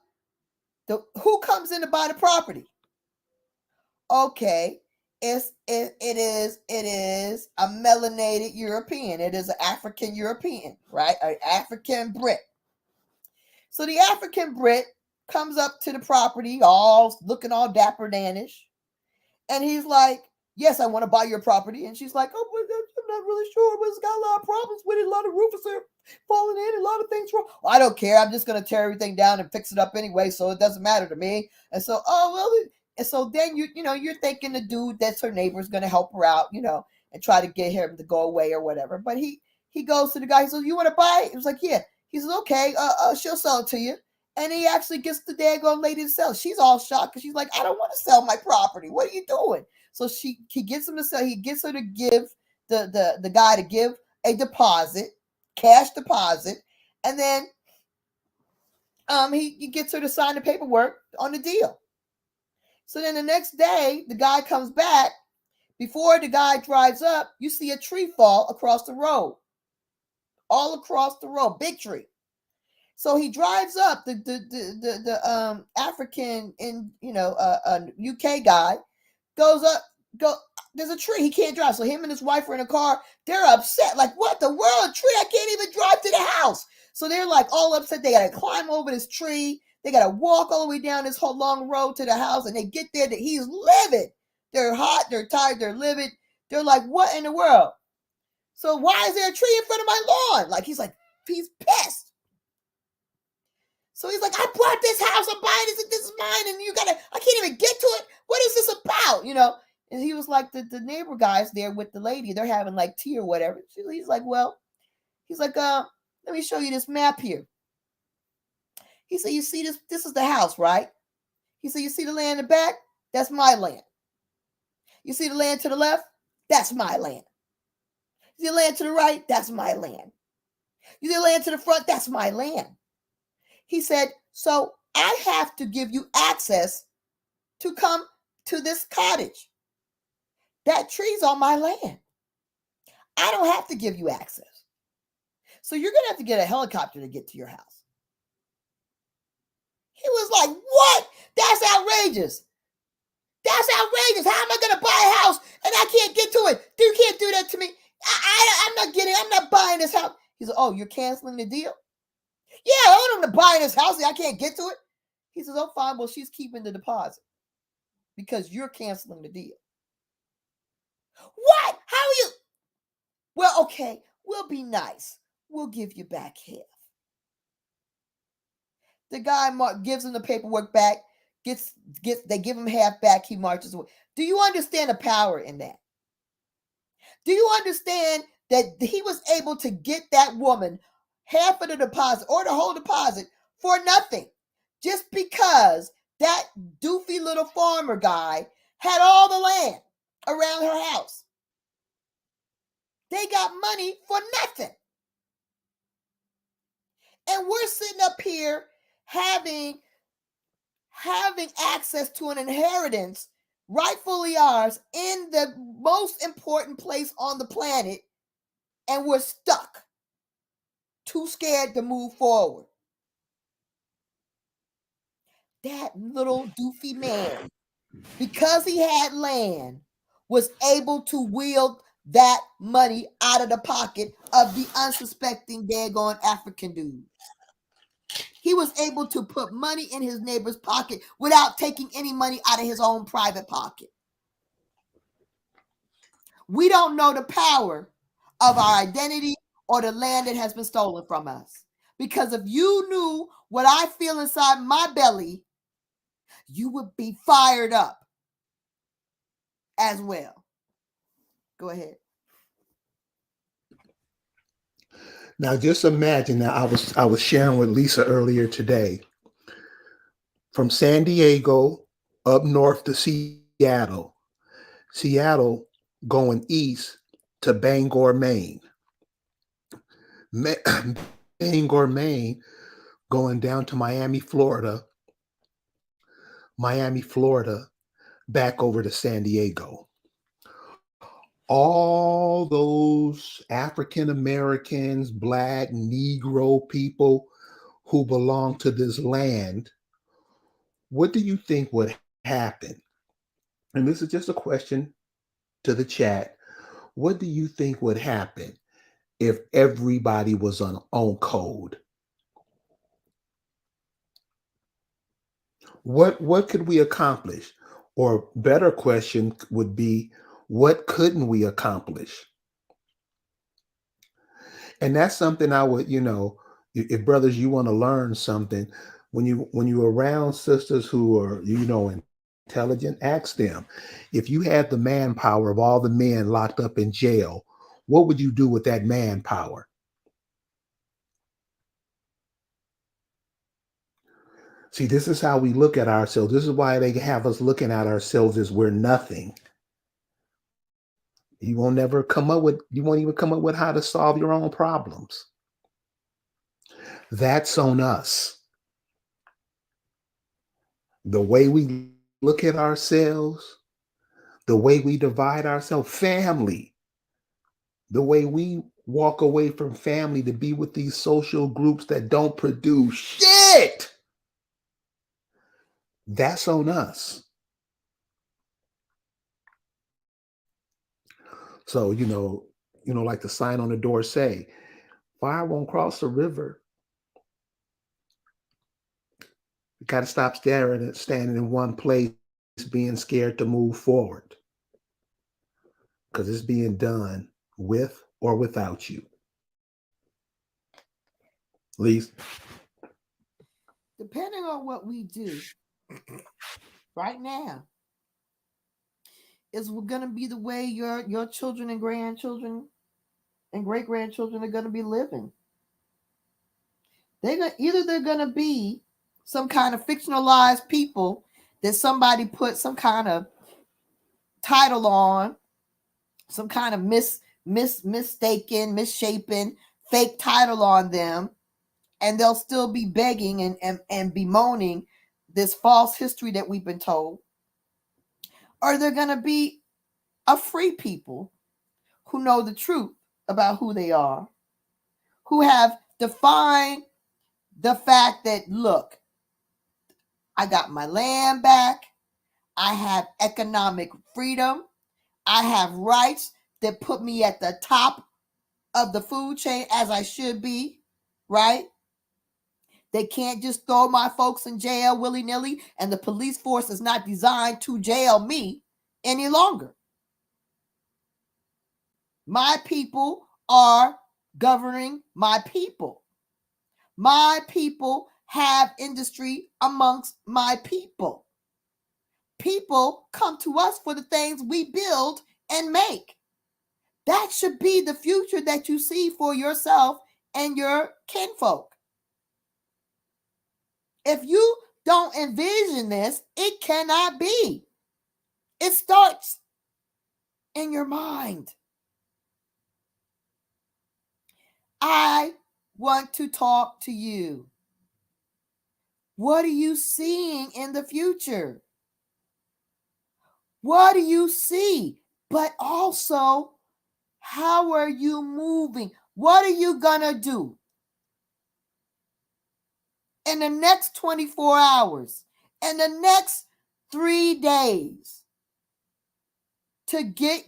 who comes in to buy the property?" Okay, it is a melanated European. It is an African European, right? An African Brit. So the African Brit comes up to the property, all looking all dapper Danish, and he's like, "Yes, I want to buy your property." And she's like, "Oh, but I'm not really sure, but it's got a lot of problems with it. A lot of roofs are falling in, a lot of things wrong." "Well, I don't care. I'm just going to tear everything down and fix it up anyway, so it doesn't matter to me." And so, oh, well, and so then you're thinking the dude that's her neighbor is going to help her out, and try to get him to go away or whatever. But he goes to the guy. He says, "You want to buy it?" He was like, "Yeah." He says, "Okay, she'll sell it to you." And he actually gets the daggone lady to sell. She's all shocked because she's like, "I don't want to sell my property. What are you doing?" So he gets him to sell. He gets her to give the guy to give a deposit, cash deposit, and then he gets her to sign the paperwork on the deal. So then the next day, the guy comes back. Before the guy drives up, you see a tree fall across the road, all across the road, big tree. So he drives up. The African UK guy goes up. There's a tree. He can't drive. So him and his wife are in a car. They're upset. Like, what the world? A tree? I can't even drive to the house. So they're like all upset. They got to climb over this tree. They got to walk all the way down this whole long road to the house. And they get there. He's livid. They're hot. They're tired. They're livid. They're like, what in the world? So why is there a tree in front of my lawn? Like, he's pissed. So he's like, "I bought this house. I'm buying this. This is mine. And I can't even get to it. What is this about?" And he was like, the neighbor guys there with the lady, they're having like tea or whatever. He's like, "Let me show you this map here." He said, "You see this? This is the house, right?" He said, "You see the land in the back? That's my land. You see the land to the left? That's my land. You see the land to the right? That's my land. You see the land to the front? That's my land." He said, "So I have to give you access to come to this cottage. That tree's on my land. I don't have to give you access. So you're going to have to get a helicopter to get to your house." He was like, "What? That's outrageous. That's outrageous. How am I going to buy a house and I can't get to it? You can't do that to me. I'm not buying this house." He said, "Oh, you're canceling the deal?" "Yeah, I want him to buy this house and I can't get to it." He says, "Oh, fine. Well, she's keeping the deposit because you're canceling the deal." "What? How are you?" "Well, okay, we'll be nice. We'll give you back half." The guy gives him the paperwork back. They give him half back. He marches away. Do you understand the power in that? Do you understand that he was able to get that woman half of the deposit or the whole deposit for nothing, just because that doofy little farmer guy had all the land around her house? They got money for nothing. And we're sitting up here having access to an inheritance rightfully ours in the most important place on the planet, and we're stuck, too scared to move forward. That little doofy man, because he had land, was able to wield that money out of the pocket of the unsuspecting daggone African dude. He was able to put money in his neighbor's pocket without taking any money out of his own private pocket. We don't know the power of our identity or the land that has been stolen from us. Because if you knew what I feel inside my belly, you would be fired up as well. Go ahead. Now just imagine. Now I was sharing with Lisa earlier today, from San Diego up north to Seattle, Seattle going east to Bangor, Maine, Bangor, Maine going down to Miami, Florida, back over to San Diego. All those African Americans, Black, Negro people who belong to this land, what do you think would happen? And this is just a question to the chat. What do you think would happen if everybody was on code? What could we accomplish? Or better question would be, what couldn't we accomplish? And that's something I would, if brothers, you want to learn something, when you're around sisters who are, intelligent, ask them, if you had the manpower of all the men locked up in jail, what would you do with that manpower? See, this is how we look at ourselves. This is why they have us looking at ourselves as we're nothing. You won't even come up with how to solve your own problems. That's on us. The way we look at ourselves, the way we divide ourselves, family, the way we walk away from family to be with these social groups that don't produce shit. That's on us. So, like the sign on the door say, fire won't cross the river. You got to stop standing in one place, being scared to move forward. Because it's being done with or without you. Lise? Depending on what we do right now, is going to be the way your children and grandchildren and great grandchildren are going to be living. They're going to be some kind of fictionalized people that somebody put some kind of title on, some kind of mistaken, misshapen, fake title on them, and they'll still be begging and bemoaning this false history that we've been told. Or they're going to be a free people who know the truth about who they are, who have defined the fact that, look, I got my land back. I have economic freedom. I have rights that put me at the top of the food chain as I should be, right? They can't just throw my folks in jail willy-nilly, and the police force is not designed to jail me any longer. My people are governing my people. My people have industry amongst my people. People come to us for the things we build and make. That should be the future that you see for yourself and your kinfolk. If you don't envision this, it cannot be. It starts in your mind. I want to talk to you. What are you seeing in the future? What do you see? But also, how are you moving? What are you going to do in the next 24 hours, in the next 3 days to get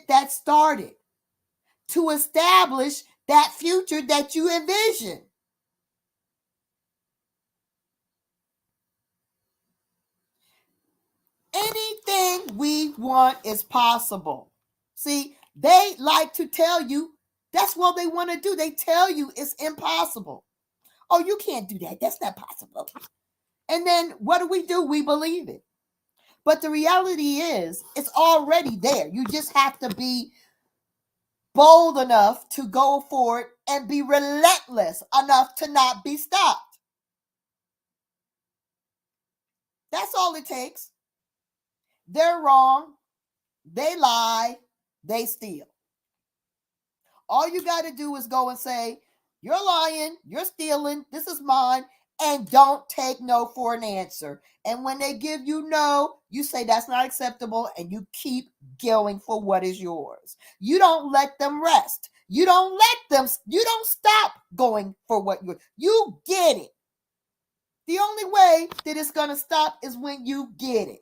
that started, to establish that future that you envision? Anything we want is possible. See, they like to tell you that's what they want to do. They tell you it's impossible. Oh, you can't do that. That's not possible. And then what do? We believe it. But the reality is, it's already there. You just have to be bold enough to go for it and be relentless enough to not be stopped. That's all it takes. They're wrong. They lie. They steal. All you got to do is go and say, you're lying, you're stealing, this is mine, and don't take no for an answer. And when they give you no, you say that's not acceptable, and you keep going for what is yours. You don't let them rest. You don't stop going for what you get it. The only way that it's going to stop is when you get it.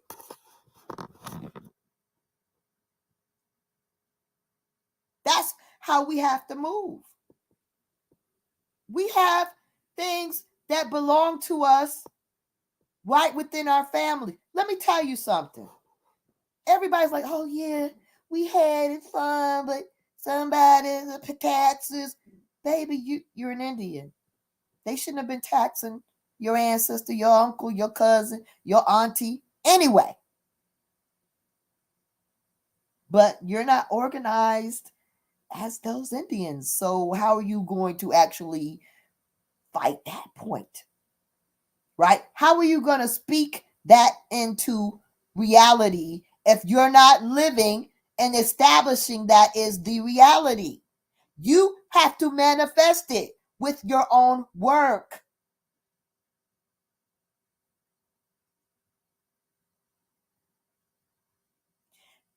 That's how we have to move. We have things that belong to us right within our family. Let me tell you something. Everybody's like, oh yeah, we had it fun, but somebody, the taxes. Baby, you're an Indian. They shouldn't have been taxing your ancestor, your uncle, your cousin, your auntie, anyway. But you're not organized as those Indians. So how are you going to actually fight that point? Right? How are you going to speak that into reality if you're not living and establishing that is the reality? You have to manifest it with your own work.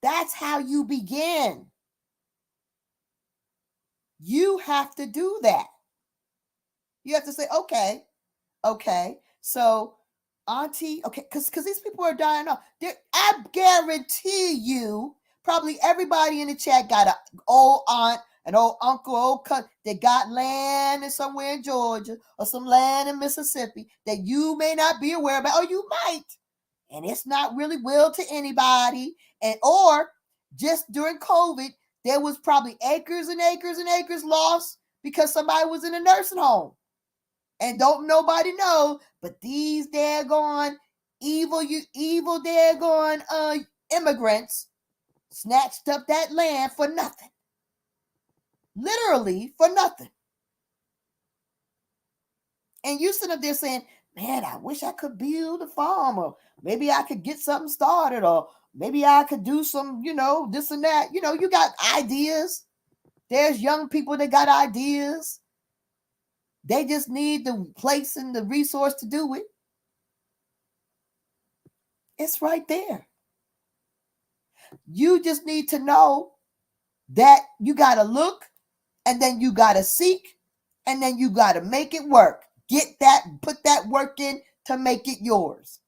That's how you begin. You have to do that. You have to say, okay, so auntie, okay, because these people are dying off. I guarantee you, probably everybody in the chat got an old aunt, an old uncle, old cousin that got land somewhere in Georgia or some land in Mississippi that you may not be aware about, or you might, and it's not really willed to anybody. And or just during COVID, there was probably acres and acres and acres lost because somebody was in a nursing home. And don't nobody know, but these daggone evil daggone immigrants snatched up that land for nothing. Literally for nothing. And you sit up there saying, man, I wish I could build a farm, or maybe I could get something started, or maybe I could do some, this and that. You got ideas. There's young people that got ideas. They just need the place and the resource to do it. It's right there. You just need to know that you got to look, and then you got to seek, and then you got to make it work. Put that work in to make it yours.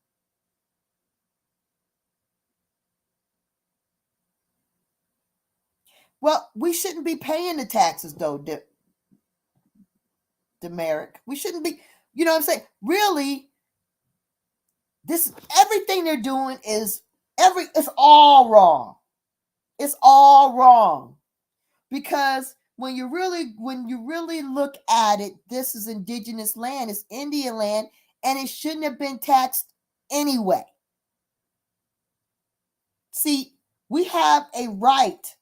Well, we shouldn't be paying the taxes though, Demeric. We shouldn't be, you know what I'm saying? Really, everything they're doing it's all wrong. It's all wrong. Because when you really look at it, this is indigenous land, it's Indian land, and it shouldn't have been taxed anyway. See, we have a right.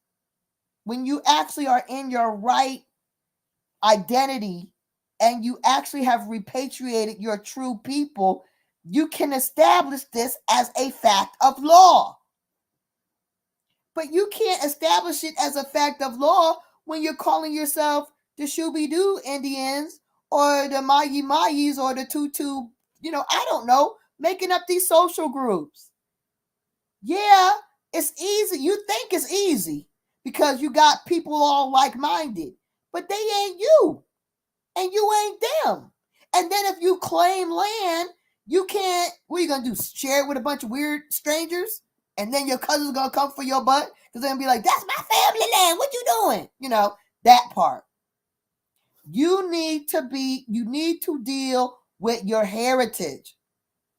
When you actually are in your right identity and you actually have repatriated your true people, you can establish this as a fact of law. But you can't establish it as a fact of law when you're calling yourself the Shooby-Doo Indians or the Mayis or the Tutu, I don't know, making up these social groups. Yeah, it's easy. You think it's easy because you got people all like-minded, but they ain't you, and you ain't them. And then if you claim land, you can't, what are you going to do, share it with a bunch of weird strangers? And then your cousin's going to come for your butt because they're going to be like, that's my family land. What you doing? That part. You need to deal with your heritage,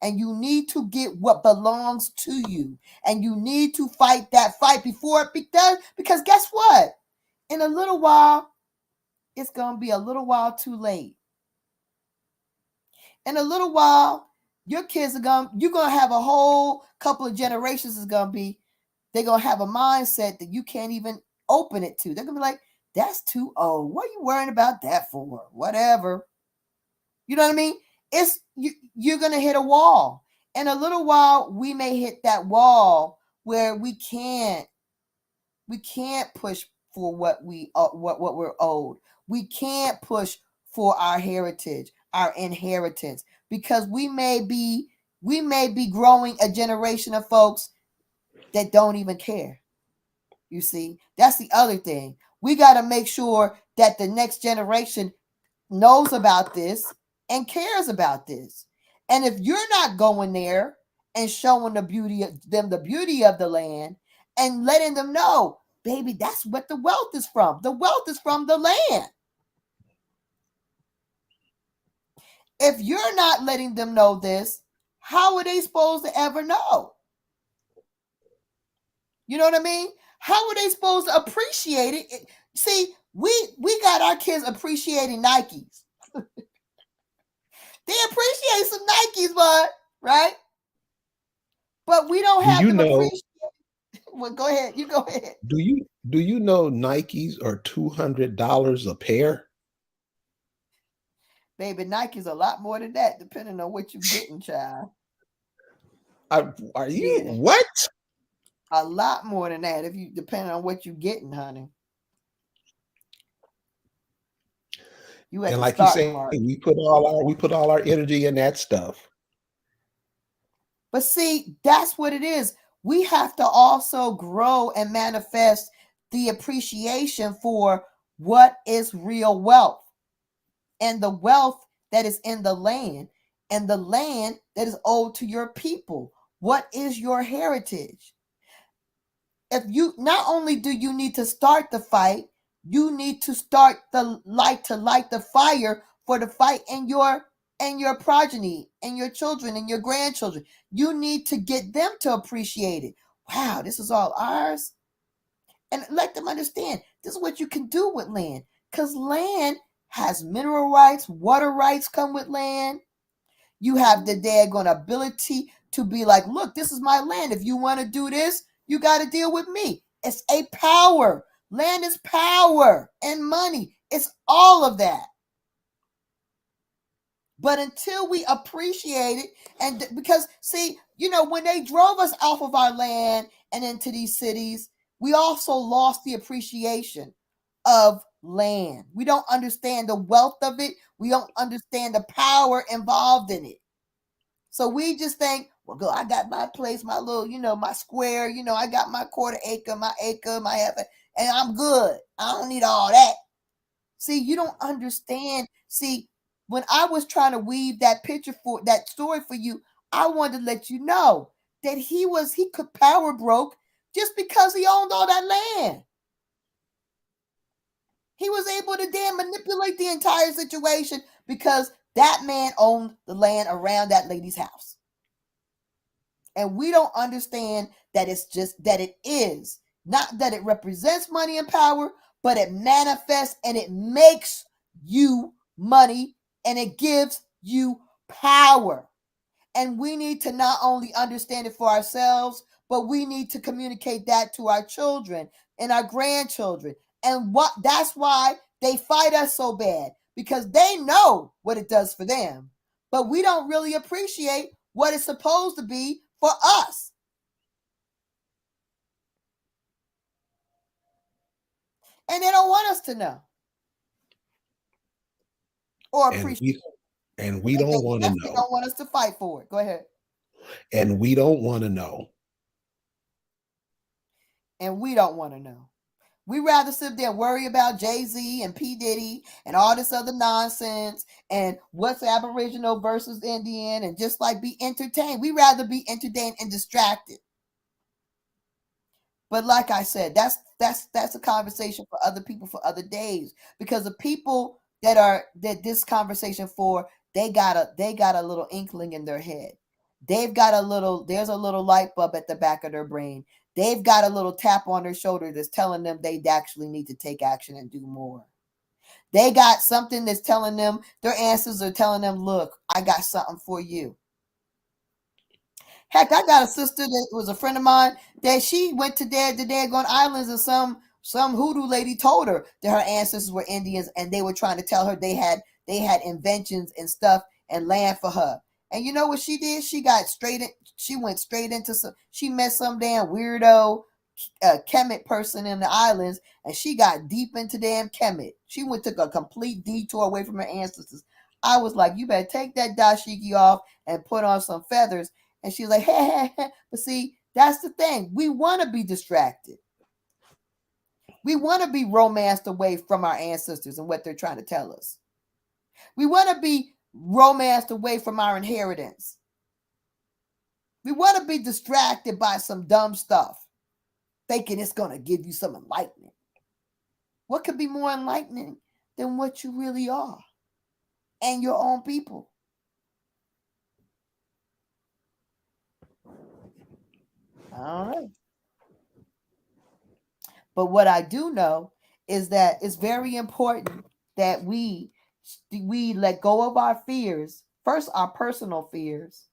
and you need to get what belongs to you, and you need to fight that fight before it be done, because guess what? In a little while, it's going to be a little while too late. In a little while, your kids you're going to have a whole couple of generations they're going to have a mindset that you can't even open it to. They're going to be like, That's too old. What are you worrying about that for? Whatever. You know what I mean? It's you're gonna hit a wall. In a little while, we may hit that wall where we can't push for what we're owed. We can't push for our heritage, our inheritance, because we may be growing a generation of folks that don't even care. You see, that's the other thing. We got to make sure that the next generation knows about this and cares about this. And if you're not going there and showing the beauty of the land and letting them know, baby, that's what the wealth is from. The wealth is from the land. If you're not letting them know this, how are they supposed to ever know? You know what I mean? How are they supposed to appreciate it? See, we got our kids appreciating Nikes. They appreciate some Nikes, bud, right? But we don't have them appreciate. Well, go ahead. You go ahead. Do you know Nikes are $200 a pair? Baby, Nike's a lot more than that, depending on what you're getting, child. Are you what? A lot more than that, if you depending on what you're getting, honey. You and like you say, we put all our energy in that stuff. But see, that's what it is. We have to also grow and manifest the appreciation for what is real wealth, and the wealth that is in the land, and the land that is owed to your people. What is your heritage? If you not only do you need to start the fight, you need to start the light the fire for the fight in your progeny and your children and your grandchildren. You need to get them to appreciate it. Wow, this is all ours. And let them understand this is what you can do with land, because land has mineral rights, water rights come with land. You have the daggone ability to be like, look, this is my land. If you want to do this, you got to deal with me. It's a power. Land is power and money. It's all of that. But until we appreciate it, and because, see, you know, when they drove us off of our land and into these cities, we also lost the appreciation of land. We don't understand the wealth of it. We don't understand the power involved in it. So we just think, well, go, I got my place, my little, you know, my square, you know, I got my quarter acre, my half, and I'm good. I don't need all that. See, you don't understand. See, when I was trying to weave that picture for that story for you, I wanted to let you know that he could power broke just because he owned all that land. He was able to damn manipulate the entire situation because that man owned the land around that lady's house. And we don't understand that it's just that it is not that it represents money and power, but it manifests and it makes you money and it gives you power. And we need to not only understand it for ourselves, but we need to communicate that to our children and our grandchildren. And that's why they fight us so bad, because they know what it does for them, but we don't really appreciate what it's supposed to be for us. And they don't want us to know or appreciate. And we don't want to know. They don't want us to fight for it. Go ahead. And we don't want to know. And we don't want to know. We rather sit there and worry about Jay-Z and P. Diddy and all this other nonsense and what's Aboriginal versus Indian, and just like be entertained. We rather be entertained and distracted. But like I said, that's a conversation for other people for other days, because the people that this conversation for, they got a little inkling in their head. There's a little light bulb at the back of their brain. They've got a little tap on their shoulder that's telling them they actually need to take action and do more. They got something that's telling them, their answers are telling them, look, I got something for you. Heck, I got a sister that was a friend of mine that she went to the daggone islands of Some hoodoo lady told her that her ancestors were Indians, and they were trying to tell her they had inventions and stuff and land for her. And you know what she did? She got straight in, she went straight into some, she met some damn weirdo Kemet person in the islands, and she got deep into damn Kemet. She took a complete detour away from her ancestors. I was like, you better take that dashiki off and put on some feathers. And she's like, hey. But see, that's the thing. We want to be distracted. We want to be romanced away from our ancestors and what they're trying to tell us. We want to be romanced away from our inheritance. We want to be distracted by some dumb stuff, thinking it's going to give you some enlightenment. What could be more enlightening than what you really are and your own people? All right. But what I do know is that it's very important that we let go of our fears. First, our personal fears.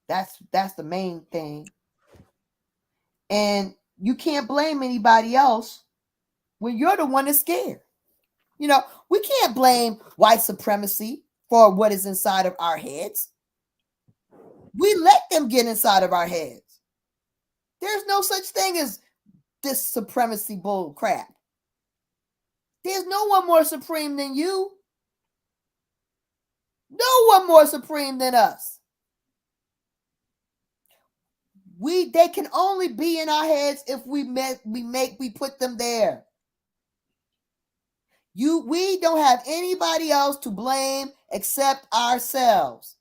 That's the main thing. And you can't blame anybody else when you're the one that's scared. You know, we can't blame white supremacy for what is inside of our heads. We let them get inside of our heads. There's no such thing as this supremacy bull crap. There's no one more supreme than you. No one more supreme than us. They can only be in our heads if we put them there. We don't have anybody else to blame except ourselves.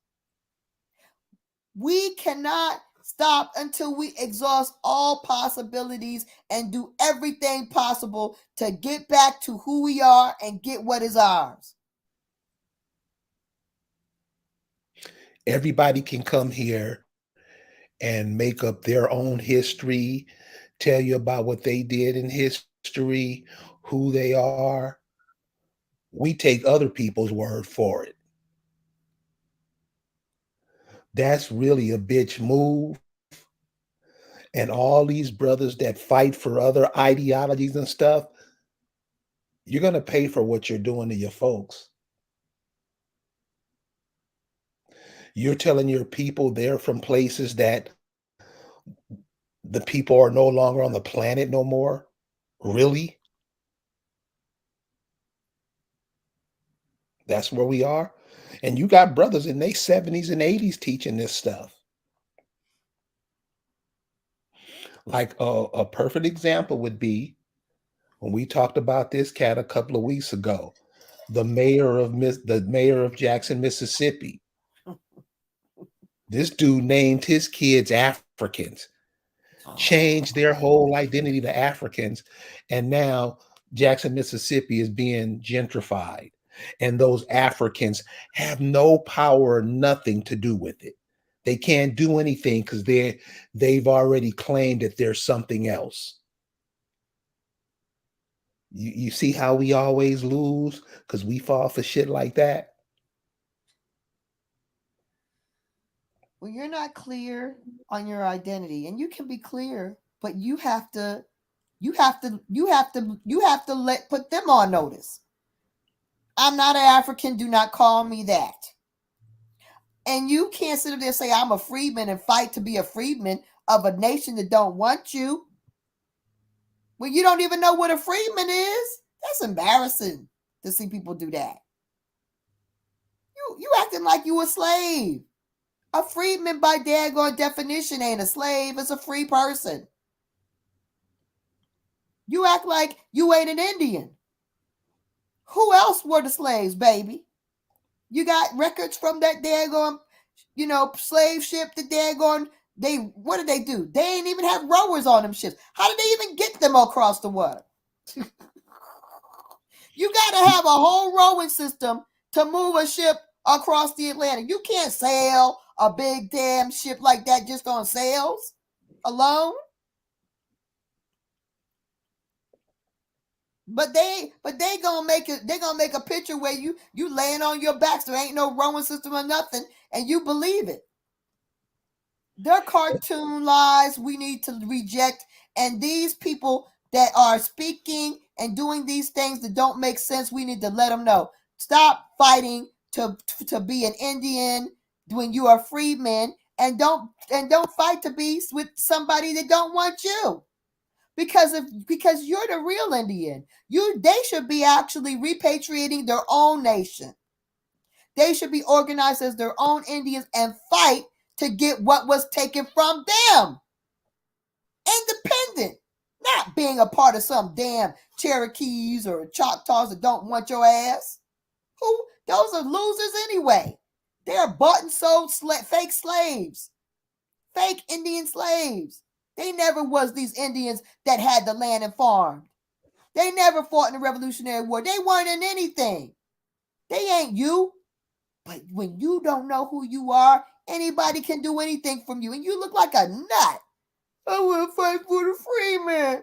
We cannot stop until we exhaust all possibilities and do everything possible to get back to who we are and get what is ours. Everybody can come here and make up their own history, tell you about what they did in history, who they are. We take other people's word for it. That's really a bitch move. And all these brothers that fight for other ideologies and stuff, you're going to pay for what you're doing to your folks. You're telling your people they're from places that the people are no longer on the planet no more? Really? That's where we are? And you got brothers in their 70s and 80s teaching this stuff. Like a perfect example would be when we talked about this cat a couple of weeks ago, the mayor of Jackson, Mississippi. This dude named his kids Africans, changed their whole identity to Africans, and now Jackson, Mississippi is being gentrified. And those Africans have no power, nothing to do with it. They can't do anything because they've already claimed that there's something else. You see how we always lose because we fall for shit like that? Well, you're not clear on your identity, and you can be clear, but you have to put them on notice. I'm not an African. Do not call me that. And you can't sit there and say I'm a freedman and fight to be a freedman of a nation that don't want you. Well, you don't even know what a freedman is. That's embarrassing to see people do that. You acting like you a slave. A freedman by daggone definition ain't a slave. It's a free person. You act like you ain't an Indian. Who else were the slaves, baby? You got records from that daggone, slave ship, the daggone, what did they do? They ain't even have rowers on them ships. How did they even get them across the water? You got to have a whole rowing system to move a ship across the Atlantic. You can't sail a big damn ship like that just on sails alone. But they gonna make it. They gonna make a picture where you laying on your back, so there ain't no rowing system or nothing, and you believe it. Their cartoon lies we need to reject. And these people that are speaking and doing these things that don't make sense, we need to let them know. Stop fighting to be an Indian when you are free men, and don't fight to be with somebody that don't want you. Because you're the real Indian. They should be actually repatriating their own nation. They should be organized as their own Indians and fight to get what was taken from them. Independent. Not being a part of some damn Cherokees or Choctaws that don't want your ass. Who? Those are losers anyway. They're bought and sold fake slaves. Fake Indian slaves. They never was these Indians that had the land and farmed. They never fought in the Revolutionary War. They weren't in anything. They ain't you. But when you don't know who you are, anybody can do anything from you. And you look like a nut. I want to fight for the free man.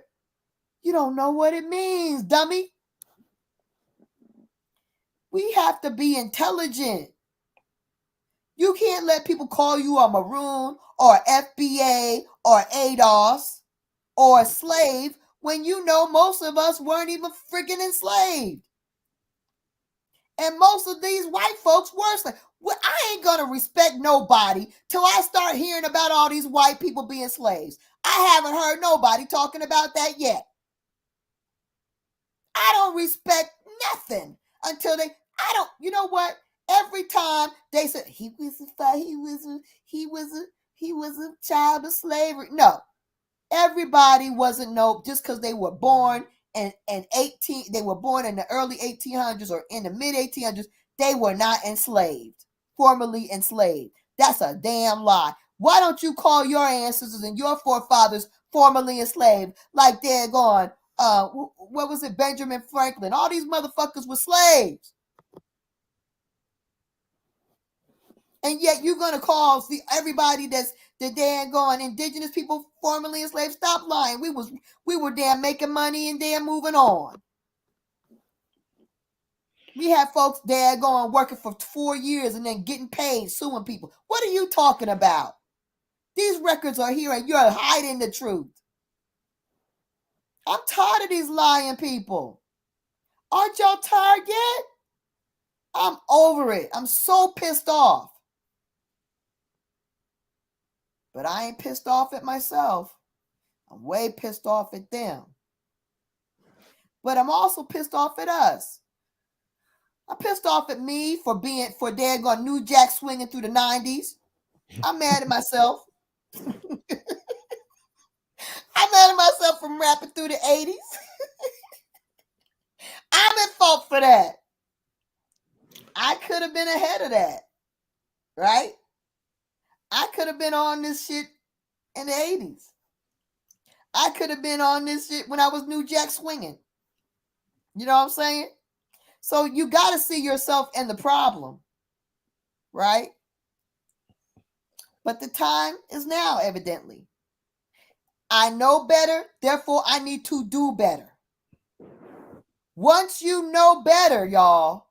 You don't know what it means, dummy. We have to be intelligent. You can't let people call you a Maroon or FBA or ADOS or a slave when you know most of us weren't even freaking enslaved. And most of these white folks were slaves. Well, I ain't going to respect nobody till I start hearing about all these white people being slaves. I haven't heard nobody talking about that yet. I don't respect nothing until you know what? Every time they said he was a child of slavery. No, everybody wasn't just because they were born they were born in the early 1800s or in the mid 1800s, they were not enslaved, formerly enslaved. That's a damn lie. Why don't you call your ancestors and your forefathers formerly enslaved like they're gone? What was it? Benjamin Franklin. All these motherfuckers were slaves. And yet you're going to call everybody that's the damn gone indigenous people formerly enslaved. Stop lying. We were damn making money and damn moving on. We had folks there going working for 4 years and then getting paid, suing people. What are you talking about? These records are here and you're hiding the truth. I'm tired of these lying people. Aren't y'all tired yet? I'm over it. I'm so pissed off. But I ain't pissed off at myself. I'm way pissed off at them. But I'm also pissed off at us. I'm pissed off at me for daggone New Jack swinging through the 90s. I'm mad at myself. I'm mad at myself from rapping through the 80s. I'm at fault for that. I could have been ahead of that. Right? I could have been on this shit in the 80s. I could have been on this shit when I was New Jack swinging. You know what I'm saying? So you got to see yourself in the problem. Right? But the time is now, evidently. I know better, therefore I need to do better. Once you know better, y'all,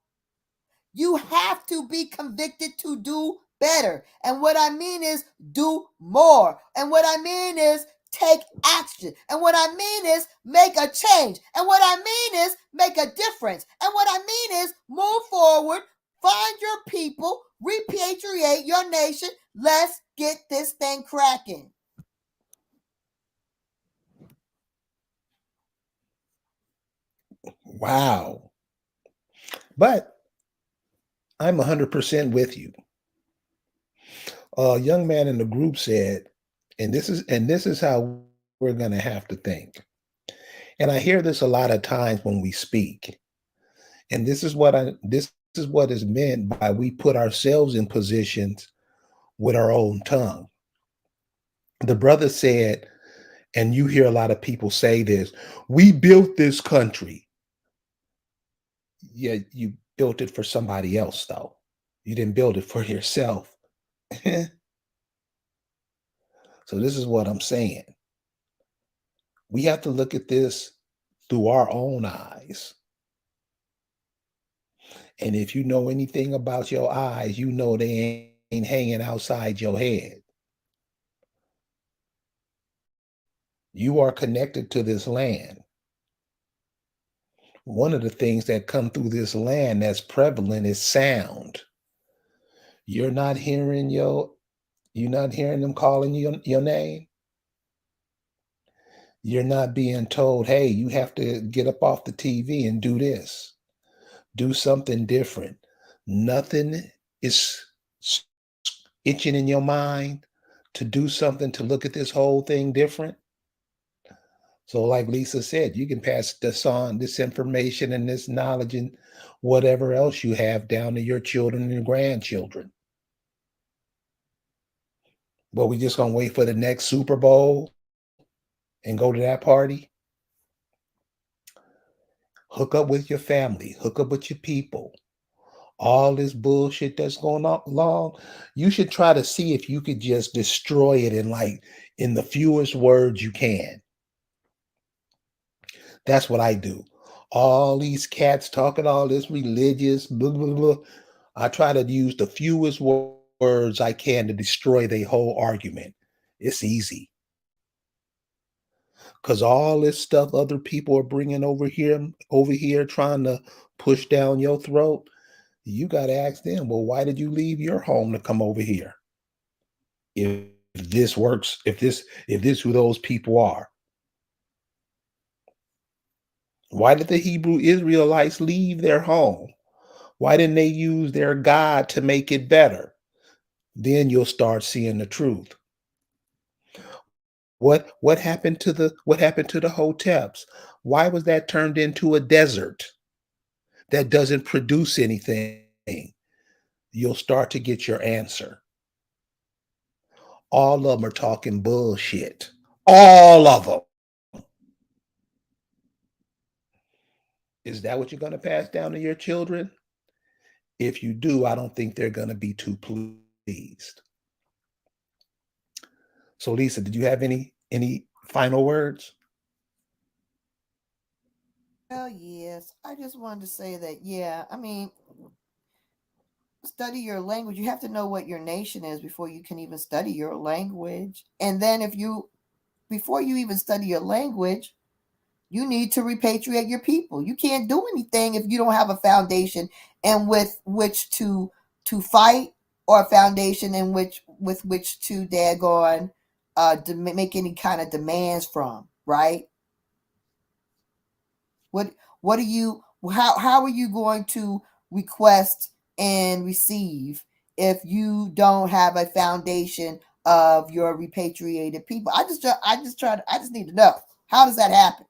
you have to be convicted to do better. And what I mean is do more. And what I mean is take action. And what I mean is make a change. And what I mean is make a difference. And what I mean is move forward, find your people, repatriate your nation. Let's get this thing cracking. Wow. But I'm 100% with you. A young man in the group said, and this is how we're going to have to think. And I hear this a lot of times when we speak. And this is what is meant by we put ourselves in positions with our own tongue. The brother said, and you hear a lot of people say this, we built this country. Yeah, you built it for somebody else, though. You didn't build it for yourself. So this is what I'm saying. We have to look at this through our own eyes. And if you know anything about your eyes, you know they ain't hanging outside your head. You are connected to this land. One of the things that come through this land that's prevalent is sound. You're not hearing you're not hearing them calling your name. You're not being told, hey, you have to get up off the TV and do this, do something different. Nothing is itching in your mind to do something to look at this whole thing different. So, like Lisa said, you can pass this on, this information and this knowledge and whatever else you have down to your children and your grandchildren. But we just gonna wait for the next Super Bowl and go to that party. Hook up with your family, hook up with your people. All this bullshit that's going on along, you should try to see if you could just destroy it in the fewest words you can. That's what I do. All these cats talking all this religious blah blah blah. I try to use the fewest words I can to destroy their whole argument. It's easy because all this stuff other people are bringing over here, trying to push down your throat. You got to ask them, well, why did you leave your home to come over here? If this works, if this who those people are, why did the Hebrew Israelites leave their home? Why didn't they use their God to make it better? Then you'll start seeing the truth. What happened to the hoteps? Why was that turned into a desert that doesn't produce anything? You'll start to get your answer. All of them are talking bullshit. All of them. Is that what you're going to pass down to your children? If you do, I don't think they're going to be too pleased. So, Lisa, did you have any final words? Well, yes. I just wanted to say that, yeah, I mean, study your language. You have to know what your nation is before you can even study your language. And then before you even study your language, you need to repatriate your people. You can't do anything if you don't have a foundation and with which to fight, or a foundation in which with which to daggone to make any kind of demands from, right? What what are you how are you going to request and receive if you don't have a foundation of your repatriated people? I just need to know, how does that happen?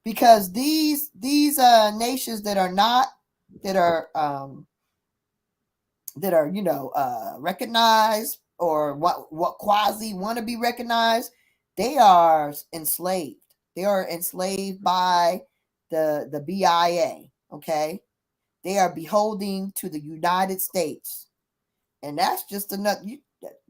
Because these nations that are not that are recognized, or what quasi want to be recognized, they are enslaved. They are enslaved by the BIA. Okay, they are beholding to the United States, and that's just another.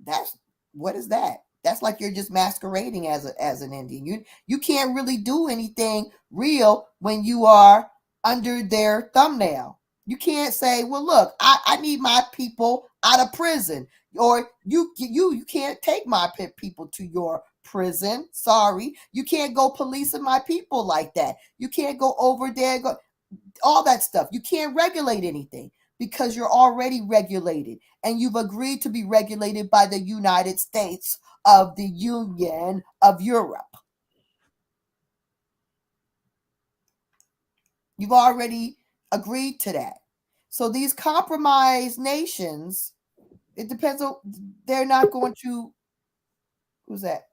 That's what is that? That's like you're just masquerading as an Indian. You can't really do anything real when you are under their thumbnail. You can't say, "Well, look, I need my people out of prison," or you can't take my people to your prison. Sorry, you can't go policing my people like that. You can't go over there, all that stuff. You can't regulate anything because you're already regulated, and you've agreed to be regulated by the United States of the Union of Europe. You've already agreed to that. So these compromised nations, it depends on, they're not going to, who's that?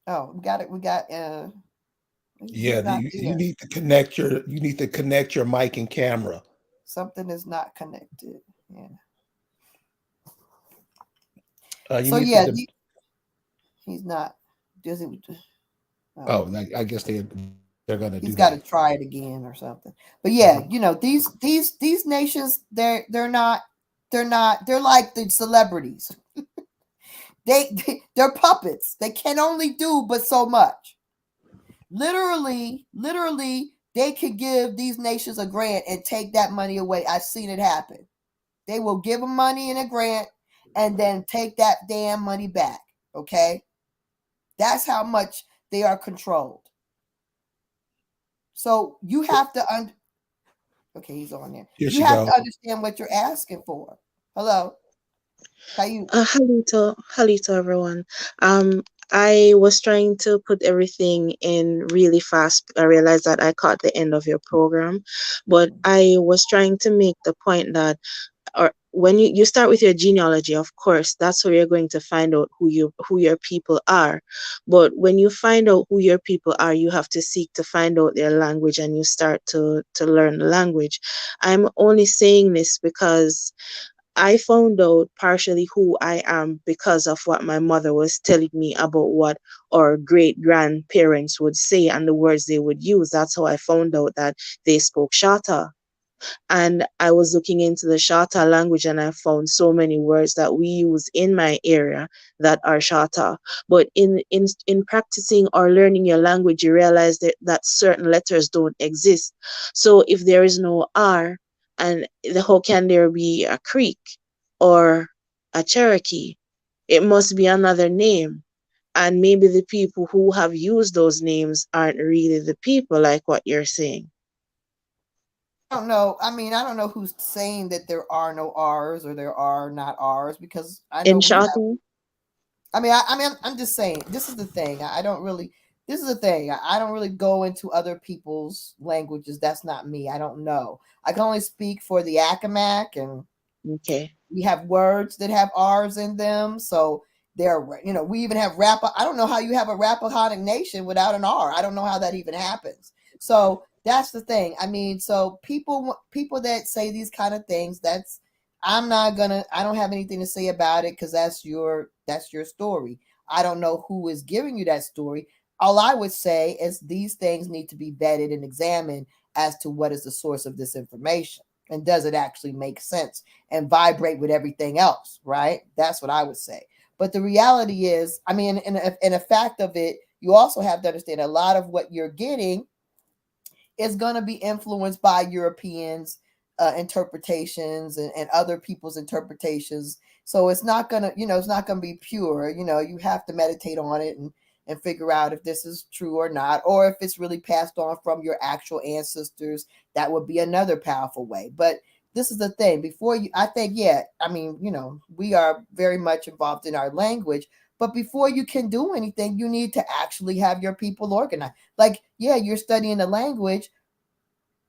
Oh, we got it. We got he's Yeah, not you there. need to connect your mic and camera. Something is not connected. Yeah. You So need to. yeah, he's not. Doesn't. Oh, Oh, I guess they're going to he's do got to that. try it again or something. But yeah, Mhm. these nations, they're like the celebrities. They're puppets. They can only do but so much. Literally, they could give these nations a grant and take that money away. I've seen it happen. They will give them money in a grant and then take that damn money back. Okay. That's how much they are controlled. So you have to okay, he's on there. Here You she have to go. understand what you're asking for. Hello, Caillou. Hello to everyone. I was trying to put everything in really fast. I realized that I caught the end of your program, but I was trying to make the point that, or when you start with your genealogy, of course, that's where you're going to find out who your people are. But when you find out who your people are, you have to seek to find out their language, and you start to learn the language. I'm only saying this because I found out partially who I am because of what my mother was telling me about what our great grandparents would say and the words they would use. That's how I found out that they spoke Shata. And I was looking into the Shata language, and I found so many words that we use in my area that are Shata. But in practicing or learning your language, you realize that certain letters don't exist. So if there is no R, and how can there be a Creek or a Cherokee? It must be another name. And maybe the people who have used those names aren't really the people, like what you're saying. I don't know. I mean, I don't know who's saying that there are no R's or there are not R's because I know In we have. Shata, I'm just saying. This is the thing. I don't really. This is the thing. I don't really go into other people's languages. That's not me. I don't know. I can only speak for the Accomack, and okay. we have words that have R's in them. So there, we even have I don't know how you have a Rappahannock Nation without an R. I don't know how that even happens. So that's the thing. I mean, so people that say these kind of things, I don't have anything to say about it because that's your story. I don't know who is giving you that story. All I would say is these things need to be vetted and examined as to what is the source of this information and does it actually make sense and vibrate with everything else, right? That's what I would say. But the reality is, I mean, in a fact of it, you also have to understand a lot of what you're getting is going to be influenced by Europeans' interpretations and other people's interpretations. So it's not gonna, it's not gonna be pure. You have to meditate on it and figure out if this is true or not, or if it's really passed on from your actual ancestors. That would be another powerful way. But this is the thing. Before you, I think, yeah, I mean, we are very much involved in our language. But before you can do anything, you need to actually have your people organized. Like, yeah, you're studying the language,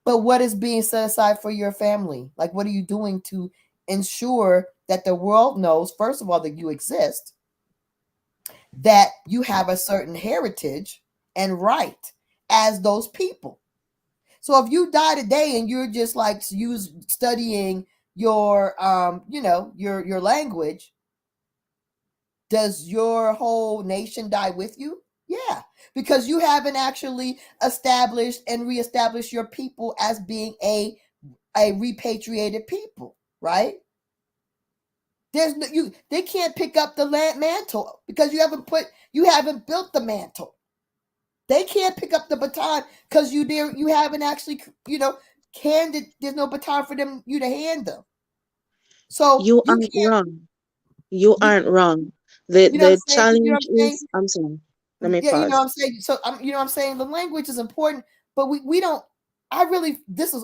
but what is being set aside for your family? Like, what are you doing to ensure that the world knows, first of all, that you exist, that you have a certain heritage and right as those people? So if you die today and you're just like studying your your language, does your whole nation die with you? Yeah, because you haven't actually established and reestablished your people as being a repatriated people, right? There's no, you they can't pick up the land mantle because you haven't built the mantle. They can't pick up the baton because you haven't actually handed. There's no baton for you to hand them. So You you aren't can't. wrong. You You, aren't wrong. The you know what I'm the saying? You know what challenge I'm saying? is, I'm sorry. Let me Yeah, you know what pause. I'm saying. So you know what I'm saying. The language is important, but we don't. I really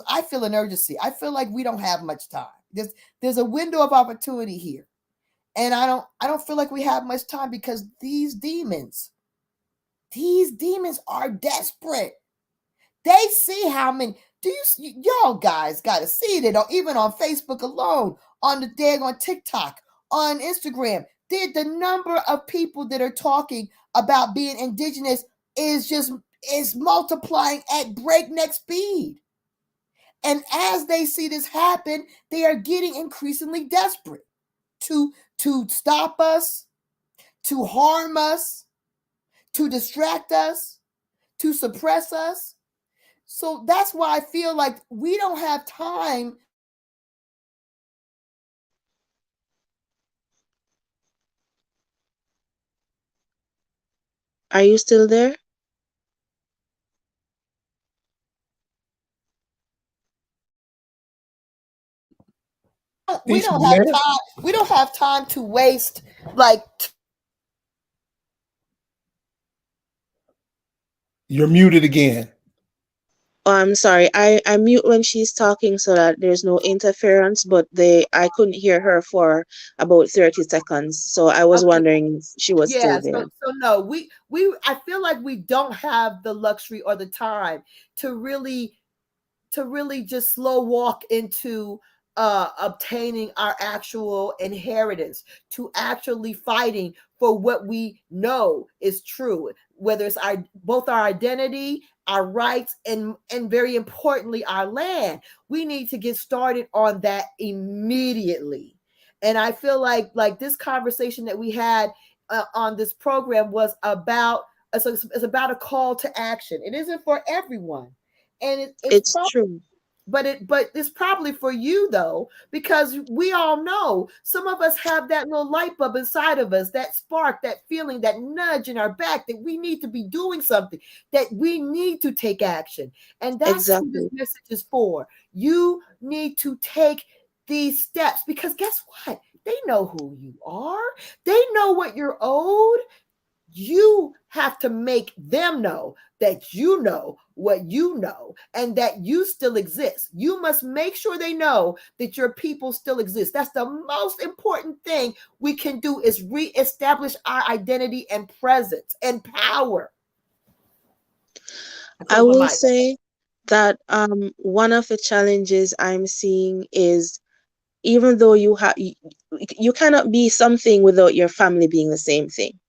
I feel an urgency. I feel like we don't have much time. There's a window of opportunity here, and I don't feel like we have much time because these demons are desperate. They see how many. Y'all guys got to see it, or even on Facebook alone, on the dag on TikTok, on Instagram. The number of people that are talking about being indigenous is multiplying at breakneck speed. And as they see this happen, they are getting increasingly desperate to stop us, to harm us, to distract us, to suppress us. So that's why I feel like we don't have time. Are you still there? We Think don't she's have there? time. We don't have time to waste like You're muted again. Oh, I'm sorry. I mute when she's talking so that there's no interference, but I couldn't hear her for about 30 seconds. So I was Okay. wondering if she was Yeah, still there. so no, we I feel like we don't have the luxury or the time to really just slow walk into obtaining our actual inheritance, to actually fighting for what we know is true, whether it's our both our identity, our rights, and very importantly our land. We need to get started on that immediately. And I feel like this conversation that we had on this program was about it's about a call to action. It isn't for everyone, and it's It's probably true. but it's probably for you though, because we all know some of us have that little light bulb inside of us, that spark, that feeling, that nudge in our back that we need to be doing something, that we need to take action. And that's who this Exactly. message is for. You need to take these steps, because guess what? They know who you are. They know what you're owed. You have to make them know that you know what you know and that you still exist. You must make sure they know that your people still exist. That's the most important thing we can do, is reestablish our identity and presence and power. I I close will my mic. say that one of the challenges I'm seeing is, even though you cannot be something without your family being the same thing.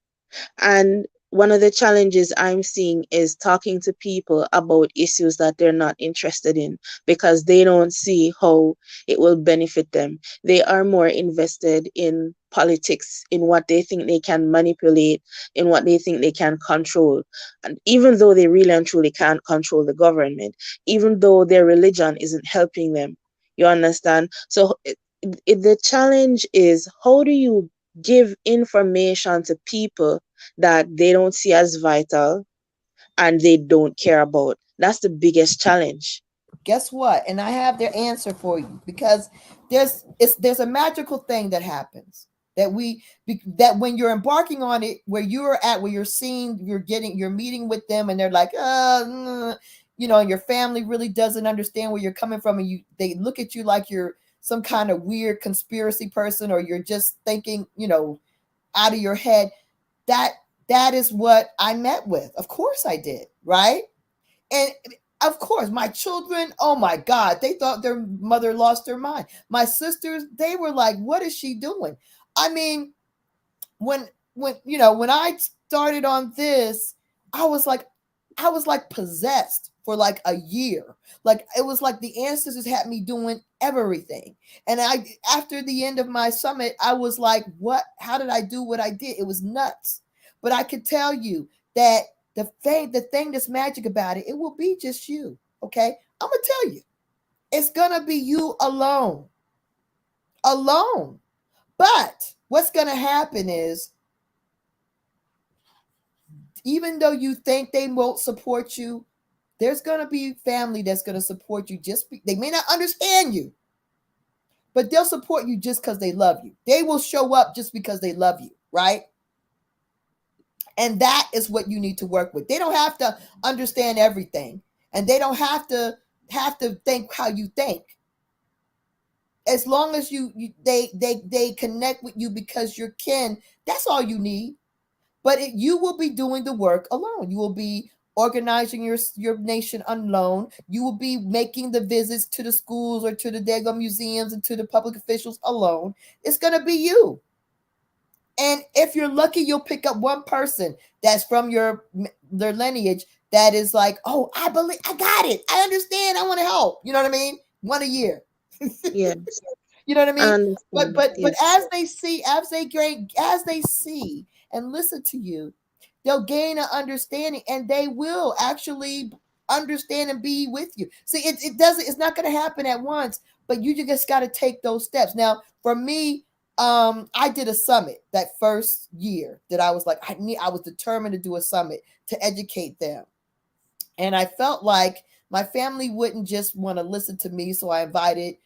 And one of the challenges I'm seeing is talking to people about issues that they're not interested in because they don't see how it will benefit them. They are more invested in politics, in what they think they can manipulate, in what they think they can control. And even though they really and truly can't control the government, even though their religion isn't helping them, you understand? So the challenge is, how do you give information to people that they don't see as vital and they don't care about? That's the biggest challenge. Guess what? And I have their answer for you, because there's a magical thing that happens, that when you're embarking on it, where you're at, where you're meeting with them, and they're like, and your family really doesn't understand where you're coming from, and they look at you like you're some kind of weird conspiracy person, or you're just thinking, out of your head. That is what I met with. Of course I did, right? And of course, my children, oh my God, they thought their mother lost her mind. My sisters, they were like, what is she doing? I mean, when when I started on this, I was like possessed for like a year. Like, it was like the ancestors had me doing everything. And after the end of my summit, I was like, what? How did I do what I did? It was nuts. But I could tell you that the thing that's magic about it, it will be just you. Okay. I'm gonna tell you, it's gonna be you alone. Alone. But what's gonna happen is, even though you think they won't support you, there's going to be family that's going to support you. They may not understand you, but they'll support you just because they love you. They will show up just because they love you, right? And that is what you need to work with. They don't have to understand everything, and they don't have to think how you think. As long as they connect with you because you're kin, that's all you need. But you will be doing the work alone. You will be organizing your nation alone. You will be making the visits to the schools or to the Dago museums and to the public officials alone. It's going to be you. And if you're lucky, you'll pick up one person that's from their lineage that is like, oh, I believe, I got it. I understand. I want to help. You know what I mean? One a year. Yes, You know what I I mean? But understand. but but Yes. as they see and listen to you, they'll gain an understanding, and they will actually understand and be with you. See, it's not going to happen at once, but you just got to take those steps. Now, for me, I did a summit that first year that I was like, I was determined to do a summit to educate them. And I felt like my family wouldn't just want to listen to me, so I invited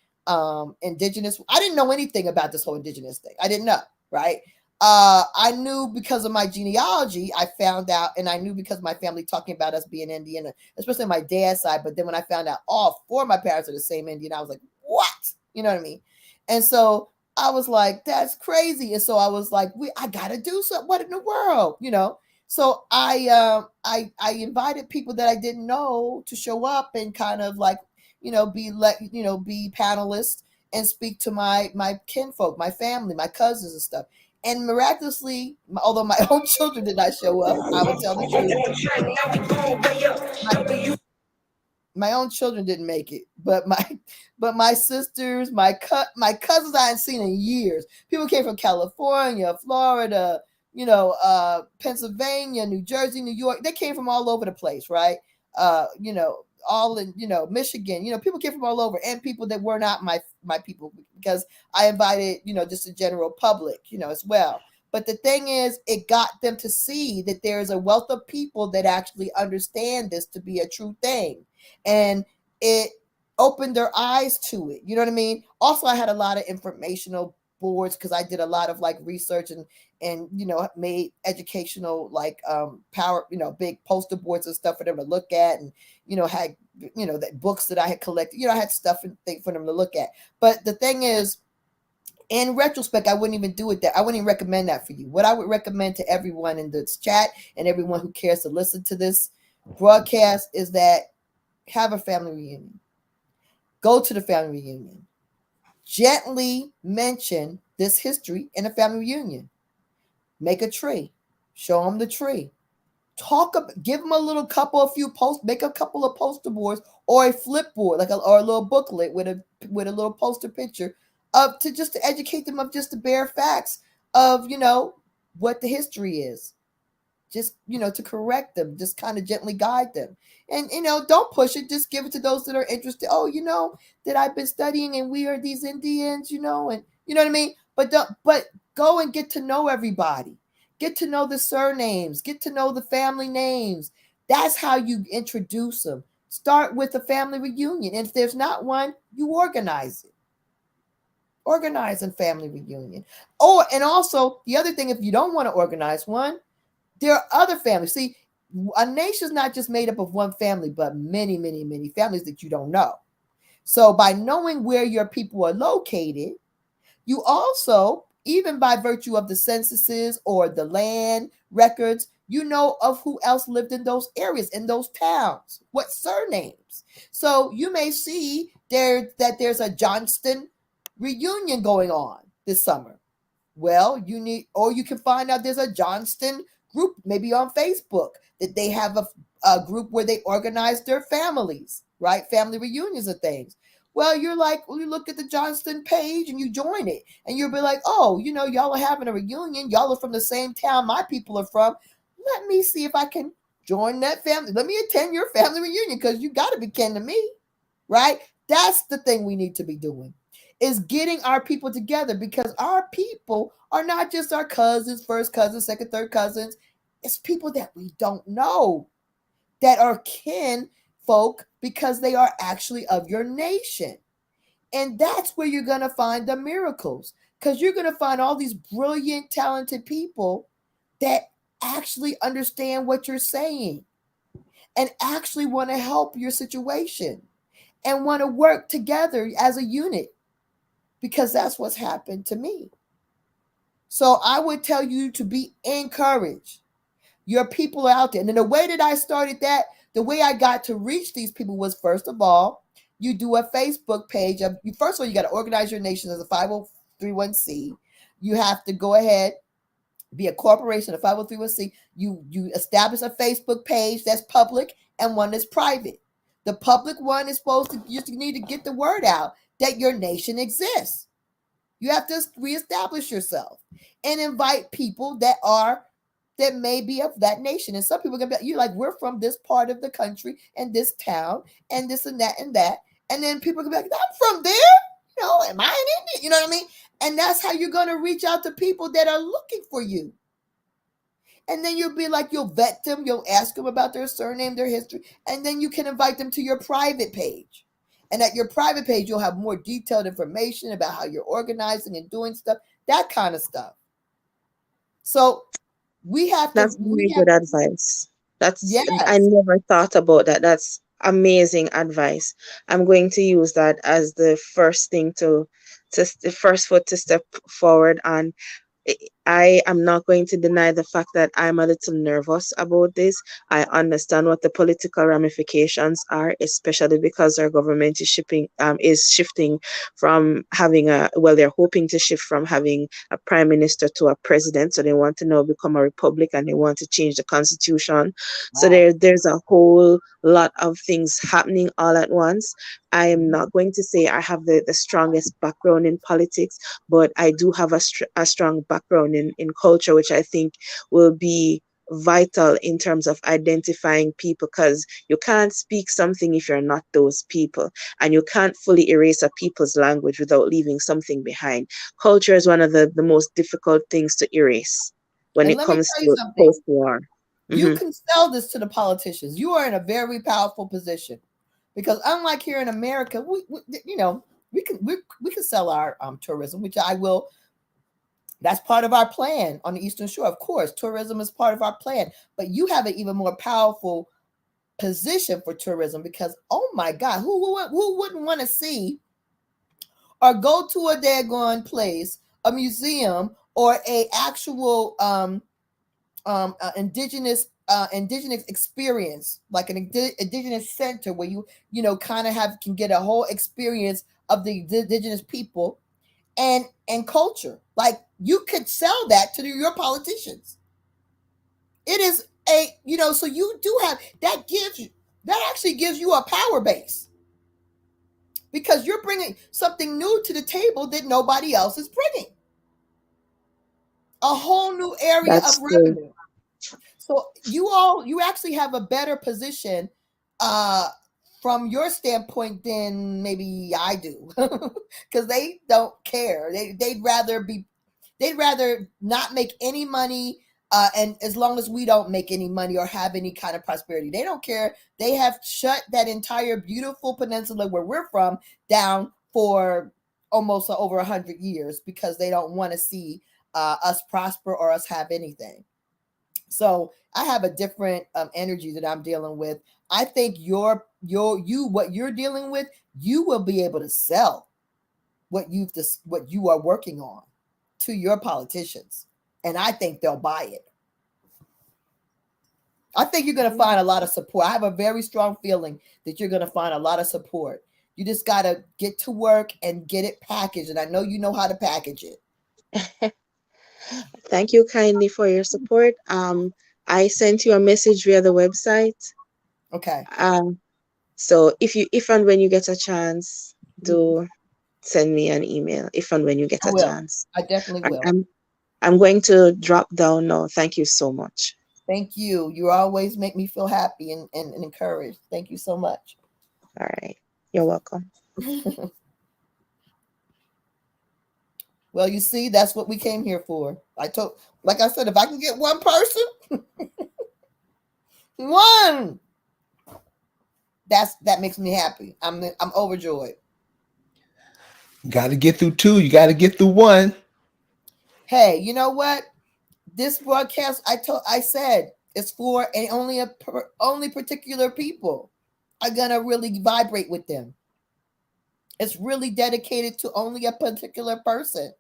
indigenous. I didn't know anything about this whole indigenous thing. I didn't know, right? I knew because of my genealogy, I found out, and I knew because of my family talking about us being Indian, especially on my dad's side. But then when I found out all four of my parents are the same Indian, I was like, what? You know what I mean? And so I was like, that's crazy. And so I was like, I gotta do something. What in the world? You know? So I invited people that I didn't know to show up and kind of like, be panelists and speak to my kinfolk, my family, my cousins and stuff. And miraculously, although my own children did not show up, I would tell the truth. My own children didn't make it, but my sisters, my cousins I hadn't seen in years. People came from California, Florida, Pennsylvania, New Jersey, New York. They came from all over the place, right? All in, Michigan. People came from all over, and people that were not my people, because I invited, just the general public, as well. But the thing is, it got them to see that there's a wealth of people that actually understand this to be a true thing. And it opened their eyes to it. You know what I mean? Also, I had a lot of informational boards because I did a lot of like research and made educational like power, big poster boards and stuff for them to look at, and had that books that I had collected. I had stuff and things for them to look at. But the thing is, in retrospect, I wouldn't even do it that. I wouldn't even recommend that for you. What I would recommend to everyone in this chat and everyone who cares to listen to this broadcast is that have a family reunion. Go to the family reunion. Gently mention this history in a family reunion. Make a tree. Show them the tree. Give them a few posts. Make a couple of poster boards or a flip board, or a little booklet with a little poster picture to educate them of just the bare facts of what the history is. Just to correct them, just kind of gently guide them, and don't push it. Just give it to those that are interested. Oh, that I've been studying, and we are these Indians, and you know what I mean. But go and get to know everybody. Get to know the surnames. Get to know the family names. That's how you introduce them. Start with a family reunion, and if there's not one, you organize it. Organize a family reunion. Oh, and also the other thing, if you don't want to organize one, there are other families. See, a nation is not just made up of one family, but many, many, many families that you don't know. So by knowing where your people are located, you also, even by virtue of the censuses or the land records, you know of who else lived in those areas, in those towns, what surnames. So you may see that there's a Johnston reunion going on this summer. Well, you can find out there's a Johnston group, maybe on Facebook, that they have a group where they organize their families, right? Family reunions and things. Well, you look at the Johnston page and you join it, and you'll be like, oh, y'all are having a reunion. Y'all are from the same town my people are from. Let me see if I can join that family. Let me attend your family reunion, because you got to be kin to me, right? That's the thing we need to be doing, is getting our people together, because our people are not just our cousins, first cousins, second, third cousins. It's people that we don't know that are kin folk, because they are actually of your nation. And that's where you're going to find the miracles, because you're going to find all these brilliant, talented people that actually understand what you're saying and actually want to help your situation and want to work together as a unit, because that's what's happened to me. So I would tell you to be encouraged. Your people are out there. And then the way that I started that, the way I got to reach these people was, first of all, you do a Facebook page. First of all, you got to organize your nation as a 503(c). You have to go ahead, be a corporation, a 503(c). You establish a Facebook page that's public and one that's private. The public one is you need to get the word out that your nation exists. You have to reestablish yourself and invite people that may be of that nation. And some people are gonna be, you're like, we're from this part of the country and this town and this and that and that. And then people are gonna be like, I'm from there. Am I an Indian? You know what I mean? And that's how you're gonna reach out to people that are looking for you. And then you'll vet them, you'll ask them about their surname, their history, and then you can invite them to your private page. And at your private page, you'll have more detailed information about how you're organizing and doing stuff, that kind of stuff. So we have to, That's very good advice. I yes. never thought about that. That's amazing advice. I'm going to use that as the first thing the first foot to step forward on. I am not going to deny the fact that I'm a little nervous about this. I understand what the political ramifications are, especially because our government is shifting from having they're hoping to shift from having a prime minister to a president. So they want to now become a republic and they want to change the constitution. So Wow. there's a whole lot of things happening all at once. I am Mhm. not going to say I have the strongest background in politics, but I do have a strong background in culture, which I think will be vital in terms of identifying people, because you can't speak something if you're not those people, and you can't fully erase a people's language without leaving something behind. Culture is one of the most difficult things to erase when And it let me comes tell you to something. post-war. You Hmm. can sell this to the politicians. You are in a very powerful position because unlike here in America, we can sell our tourism, which I will. That's part of our plan on the Eastern Shore. Of course, tourism is part of our plan, but you have an even more powerful position for tourism because, oh my God, who wouldn't want to see or go to a daggone place, a museum, or a actual indigenous experience, like an indigenous center where you kind of can get a whole experience of the indigenous people and culture. Like you could sell that to your politicians. It is so you do have that actually gives you a power base because you're bringing something new to the table that nobody else is bringing, a whole new area of That's true. revenue. So you actually have a better position uh from your standpoint than maybe I do. Because they don't care. They'd rather not make any money, and as long as we don't make any money or have any kind of prosperity, they don't care. They have shut that entire beautiful peninsula where we're from down for almost over 100 years because they don't want to see us prosper or us have anything. So I have a different energy that I'm dealing with. I think what you're dealing with, you will be able to sell what you are working on to your politicians, and I think they'll buy it. I think you're going to find a lot of support. I have a very strong feeling that you're going to find a lot of support. You just got to get to work and get it packaged, and I know you know how to package it. Thank you kindly for your support. I sent you a message via the website. Okay. Um, so if and when you get a chance, Mhm. do send me an email. If and when you get I a will. chance. I definitely I, will. I'm going to drop down now. Thank you so much. Thank you. You always make me feel happy and encouraged. Thank you so much. All right. You're welcome. Well, you see, that's what we came here for. Like I said, if I can get one person, one, that makes me happy. I'm overjoyed. Got to get through two. You got to get through one. Hey, you know what? This broadcast, I said, it's for and only particular people are gonna really vibrate with them. It's really dedicated to only a particular person.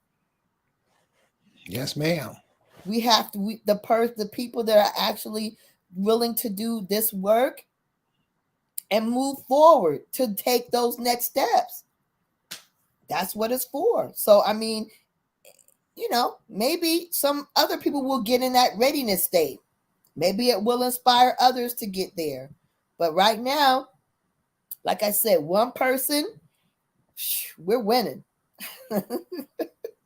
Yes, ma'am. We have to the people that are actually willing to do this work and move forward to take those next steps. That's what it's for. So I mean, maybe some other people will get in that readiness state. Maybe it will inspire others to get there. But right now, like I said, one person, we're winning.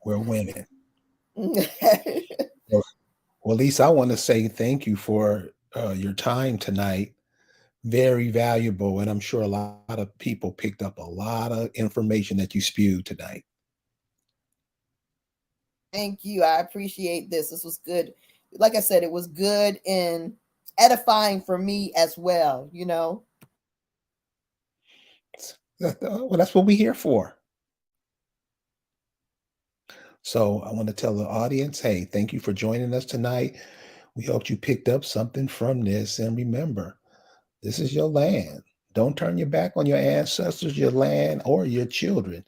We're winning. Well, Lisa, I want to say thank you for your time tonight. Very valuable. And I'm sure a lot of people picked up a lot of information that you spewed tonight. Thank you. I appreciate this. This was good. Like I said, it was good and edifying for me as well. Well, that's what we're here for. So I want to tell the audience, hey, thank you for joining us tonight. We hope you picked up something from this. And remember, this is your land. Don't turn your back on your ancestors, your land, or your children,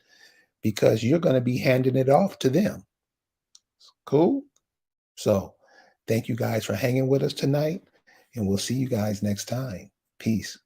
because you're going to be handing it off to them. Cool? So thank you guys for hanging with us tonight, and we'll see you guys next time. Peace.